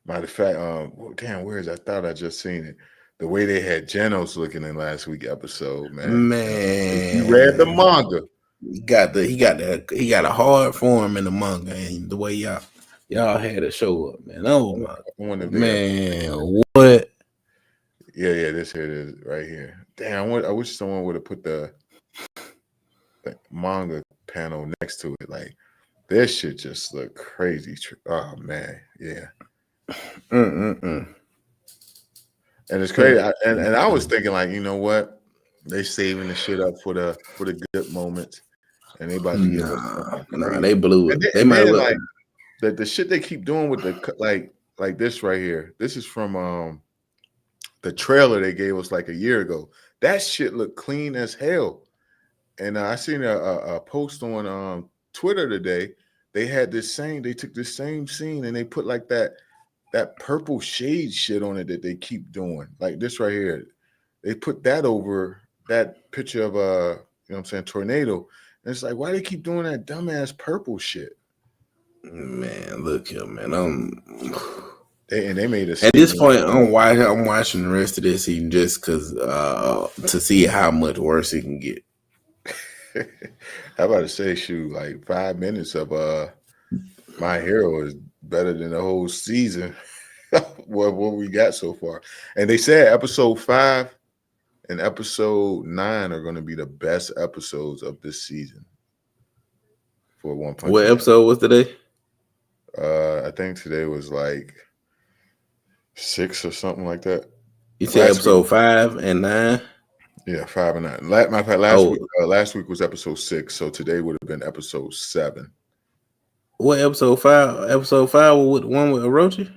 Matter of fact, damn, where is I thought I just seen it. The way they had Genos looking in last week episode, man. Man, You read the manga. He got a hard form in the manga, and the way y'all had to show up, man. Oh my man, what? Yeah, this here it is right here. Damn, I wish someone would have put the manga panel next to it. Like this shit just look crazy. Oh man, yeah. And it's crazy. And I was thinking, like, you know what? They saving the shit up for the good moments, and they about to give us something crazy. They blew it. And then like the shit they keep doing with the like this right here. This is from the trailer they gave us like a year ago. That shit looked clean as hell. And I seen a post on Twitter today. They had this same. They took this same scene and they put like that that purple shade shit on it that they keep doing. Like this right here. They put that over that picture of you know what I'm saying, tornado. And it's like, why they keep doing that dumbass purple shit? Man, look here, man. They made a At this statement. point, I'm watching the rest of this season just because to see how much worse it can get. How about to say, shoot, like 5 minutes of My Hero is better than the whole season. what we got so far. And they said episode 5 and episode 9 are going to be the best episodes of this season for One Punch What Man. episode was today? I think today was like 6 or something like that. You said Last episode week, 5 and 9? yeah, 5 and 9. Matter of fact, last week was episode 6, so today would have been episode 7. What episode 5? Episode 5 was the one with Orochi?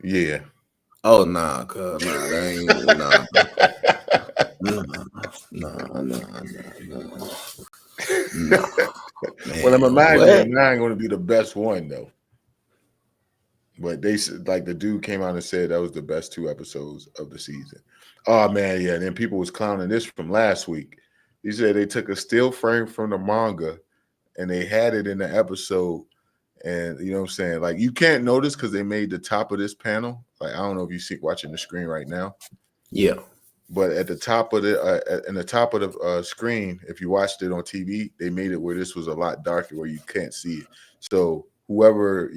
Yeah. Oh nah, cuz nah, that ain't nah. Nah. Well, I'm Man, imagining 9 going to be the best one though. But they said, like, the dude came out and said that was the best 2 episodes of the season. Oh man, yeah. And then people was clowning this from last week. He said they took a still frame from the manga and they had it in the episode. And you know what I'm saying? Like, you can't notice because they made the top of this panel. Like, I don't know if you see watching the screen right now. Yeah. But at the top of the in the top of the screen, if you watched it on TV, they made it where this was a lot darker, where you can't see it. So whoever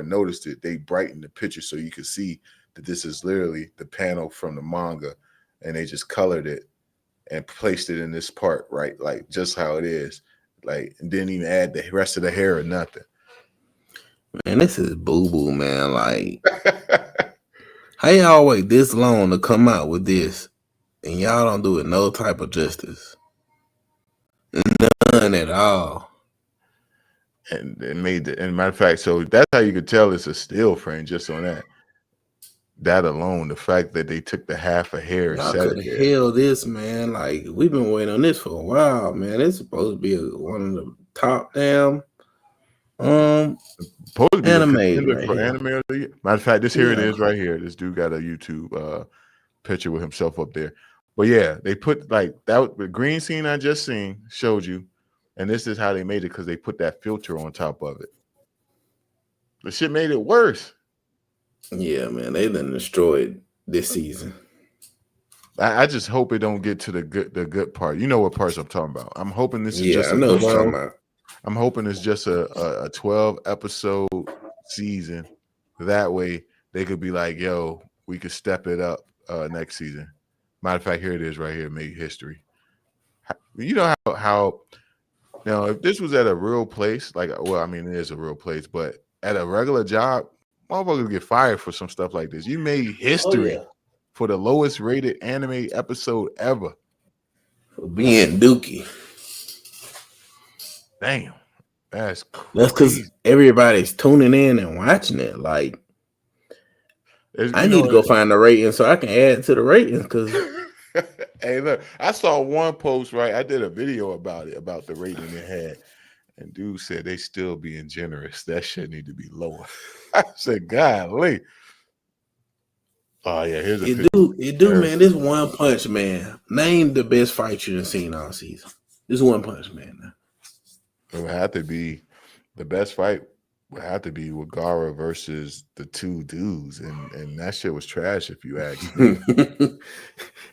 noticed it, they brightened the picture so you could see that this is literally the panel from the manga, and they just colored it and placed it in this part, right, like just how it is, like, and didn't even add the rest of the hair or nothing. Man, this is boo-boo, man. Like, how y'all wait this long to come out with this, and y'all don't do it no type of justice? None at all. And it made it, and matter of fact, so that's how you could tell it's a still frame just on that. That alone, the fact that they took the half a hair and Y'all set could it there. hell this, man. Like, we've been waiting on this for a while, man. It's supposed to be one of the top damn supposed to be anime right for here. anime of the year. Matter of fact, here it is right here. This dude got a YouTube picture with himself up there. But yeah, they put like that. The green scene I just seen showed you, and this is how they made it because they put that filter on top of it. The shit made it worse. Yeah, man, they done destroyed this season. I just hope it don't get to the good part. You know what parts I'm talking about. I'm hoping this is just. I know what you're talking about. I'm hoping it's just a 12 episode season. That way they could be like, yo, we could step it up next season. Matter of fact, here it is right here, make history. You know how now if this was at a real place, like, well, I mean, it is a real place, but at a regular job, motherfuckers get fired for some stuff like this. You made history for the lowest rated anime episode ever. For being Dookie. Damn. That's crazy. That's because everybody's tuning in and watching it. Like, I need to go find the rating so I can add to the ratings. Because hey, look, I saw one post, right? I did a video about it, about the rating it had. And dude said they still being generous. That shit need to be lower. I said, golly. Oh, yeah, here's a picture. It do, man. This One Punch Man. Name the best fight you've seen all season. This One Punch Man. It would have to be the best fight. Would have to be Wagara versus the 2 dudes, and that shit was trash. If you ask me,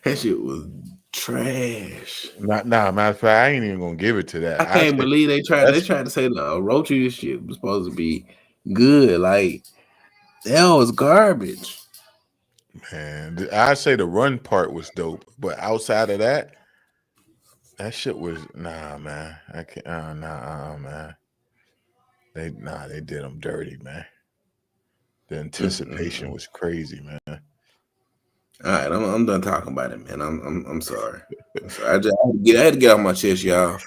that shit was trash. Matter of fact, I ain't even gonna give it to that. I can't believe they tried to say the Orochi shit was supposed to be good. Like, that was garbage. Man, I say the run part was dope, but outside of that shit was man. I can't. Man. They did them dirty, man. The anticipation was crazy, man. All right, I'm done talking about it, man. I'm sorry. I had to get off my chest, y'all.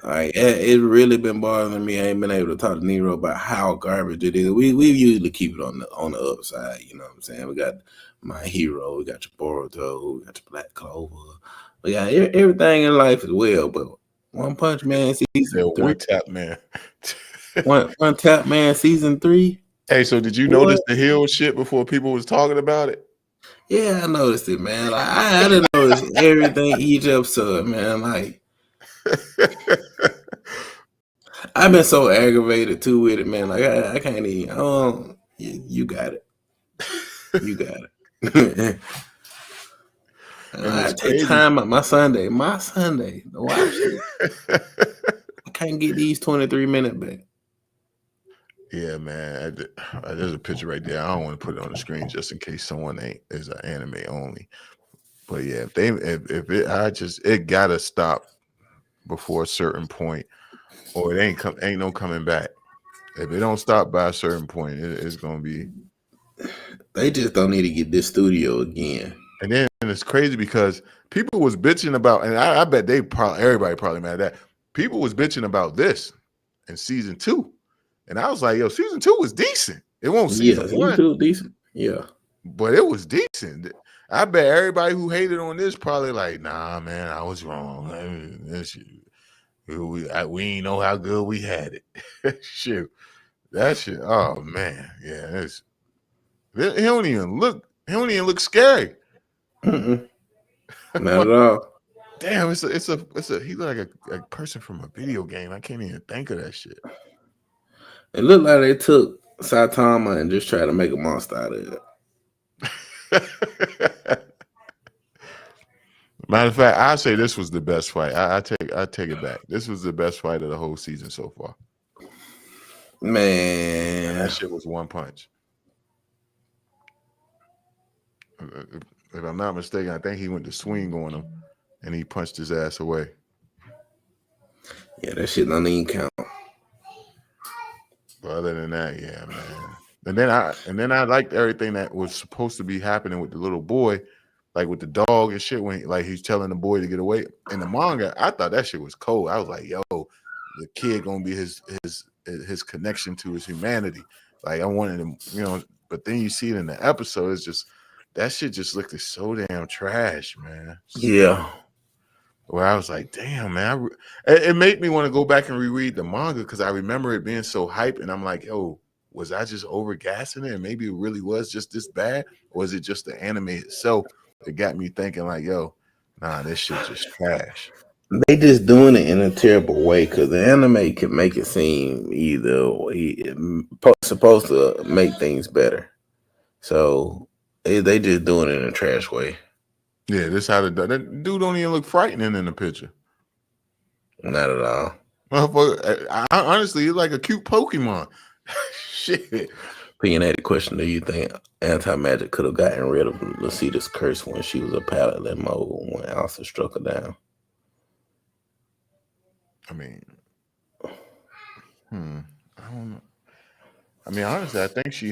All right, it's really been bothering me. I ain't been able to talk to Nero about how garbage it is. We usually keep it on the upside. You know what I'm saying? We got My Hero, we got your Boruto, we got your Black Clover, we got everything in life as well. But One Punch Man season 3, One Tap Man. One Tap Man season 3. Hey, so did you What? notice the hill shit before people was talking about it? Yeah, I noticed it, man. Like, I didn't notice everything each episode, man. Like, I've been so aggravated too with it, man. Like, I can't even. You got it. You got it. And I it's take crazy. time out my Sunday to watch it. I can't get these 23-minute back. Yeah, man. There's a picture right there. I don't want to put it on the screen just in case someone is an anime only. But yeah, it gotta stop before a certain point, or it ain't no coming back. If it don't stop by a certain point, it's gonna be. They just don't need to get this studio again. And then it's crazy because people was bitching about, and I bet everybody probably mad at that. People was bitching about this in season 2, and I was like, yo, season 2 was decent. It won't season 1, too decent. Yeah, but it was decent. I bet everybody who hated on this probably like, nah, man, I was wrong. We ain't know how good we had it. Shoot, that shit. Oh man, yeah. He don't even look scary. not at all. Damn, he look like a person from a video game. I can't even think of that shit. It looked like they took Saitama and just tried to make a monster out of it. Matter of fact, I say this was the best fight. I take it back. This was the best fight of the whole season so far. Man, that shit was one punch. If I'm not mistaken, I think he went to swing on him, and he punched his ass away. Yeah, that shit don't even count. But other than that, yeah, man. And then I liked everything that was supposed to be happening with the little boy, like with the dog and shit. When he's telling the boy to get away in the manga, I thought that shit was cold. I was like, yo, the kid gonna be his connection to his humanity. Like I wanted him, But then you see it in the episode, it's just that shit just looked so damn trash, man. Yeah. Where I was like, damn, man. It made me want to go back and reread the manga because I remember it being so hype. And I'm like, yo, was I just overgassing it? And maybe it really was just this bad? Or is it just the anime itself that got me thinking like, yo, nah, this shit just trash. They just doing it in a terrible way because the anime can make it seem either supposed to make things better. So they just doing it in a trash way. Yeah, this how that dude don't even look frightening in the picture. Not at all. Honestly, he's like a cute Pokemon. Shit. Opinionated question: do you think anti-magic could have gotten rid of Lucida's curse when she was a paladin mode when Elsa struck her down? I mean, I don't know. I mean, honestly, I think she's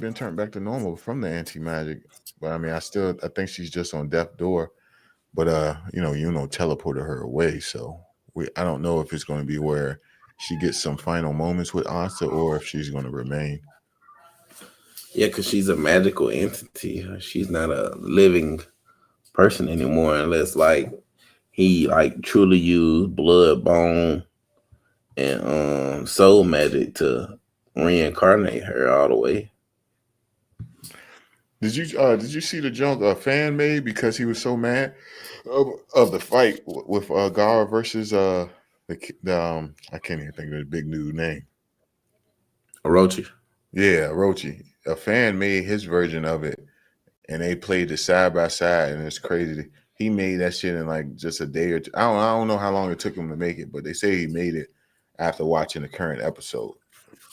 been turned back to normal from the anti-magic. But I mean, I think she's just on death's door. But teleported her away. So I don't know if it's going to be where she gets some final moments with Asa or if she's going to remain. Yeah, because she's a magical entity. She's not a living person anymore unless he truly used blood, bone, and soul magic to reincarnate her all the way. Did you see the junk a fan made because he was so mad of the fight with Gara versus I can't even think of the big dude name. Orochi. Yeah, Orochi. A fan made his version of it, and they played it side by side, and it's crazy. He made that shit in like just a day or two. I don't know how long it took him to make it, but they say he made it after watching the current episode.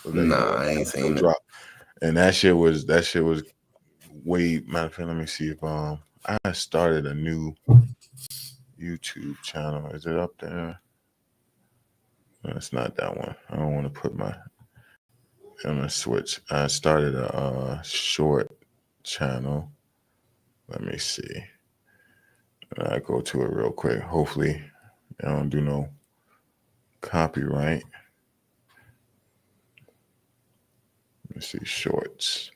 I ain't seen it. And that shit was way. Matter of fact, let me see if I started a new YouTube channel. Is it up there? No, it's not that one. I don't want to put I'm gonna switch. I started a short channel. Let me see. I go to it real quick. Hopefully, I don't do no copyright. Let me see shorts.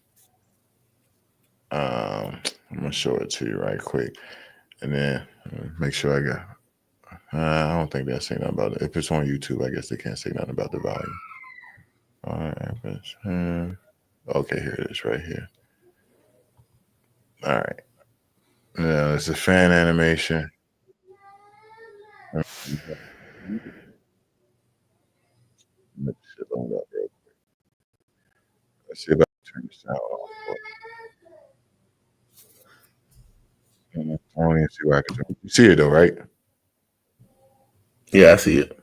I'm gonna show it to you right quick, and then make sure I got. I don't think they're saying nothing about it. If it's on YouTube, I guess they can't say nothing about the volume. All right. Okay, here it is right here. All right. Yeah, it's a fan animation. Let's see if I can turn this sound off. I don't even see where I can turn it. You see it though, right? Yeah, I see it.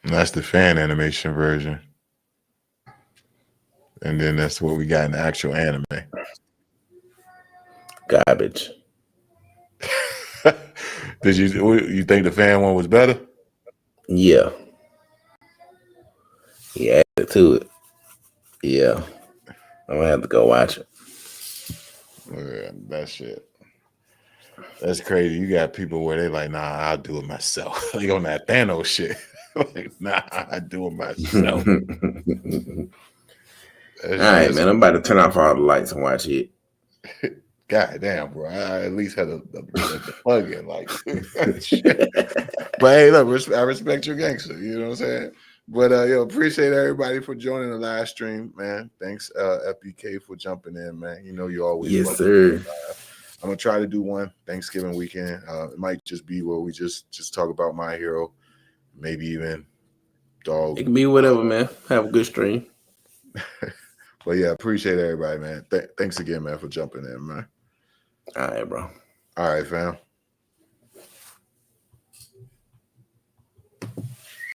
And that's the fan animation version. And then that's what we got in the actual anime. Garbage. Did you think the fan one was better? Yeah. He added to it. Yeah. I'm gonna have to go watch it. Yeah, that shit. That's crazy. You got people where they like, nah, I'll do it myself. Like on that Thanos shit. Like, nah, I do it myself. All right, man. I'm about to turn off all the lights and watch it. God damn, bro. I at least had the plug in, like shit. But hey, look, I respect your gangster. You know what I'm saying? But appreciate everybody for joining the live stream, man. Thanks, FBK, for jumping in, man. You know you always yes, sir. I'm gonna try to do one Thanksgiving weekend. It might just be where we just talk about My Hero, maybe even dog. It can be whatever, man. Have a good stream. But yeah, appreciate everybody, man. Thanks again, man, for jumping in, man. All right, bro. All right, fam.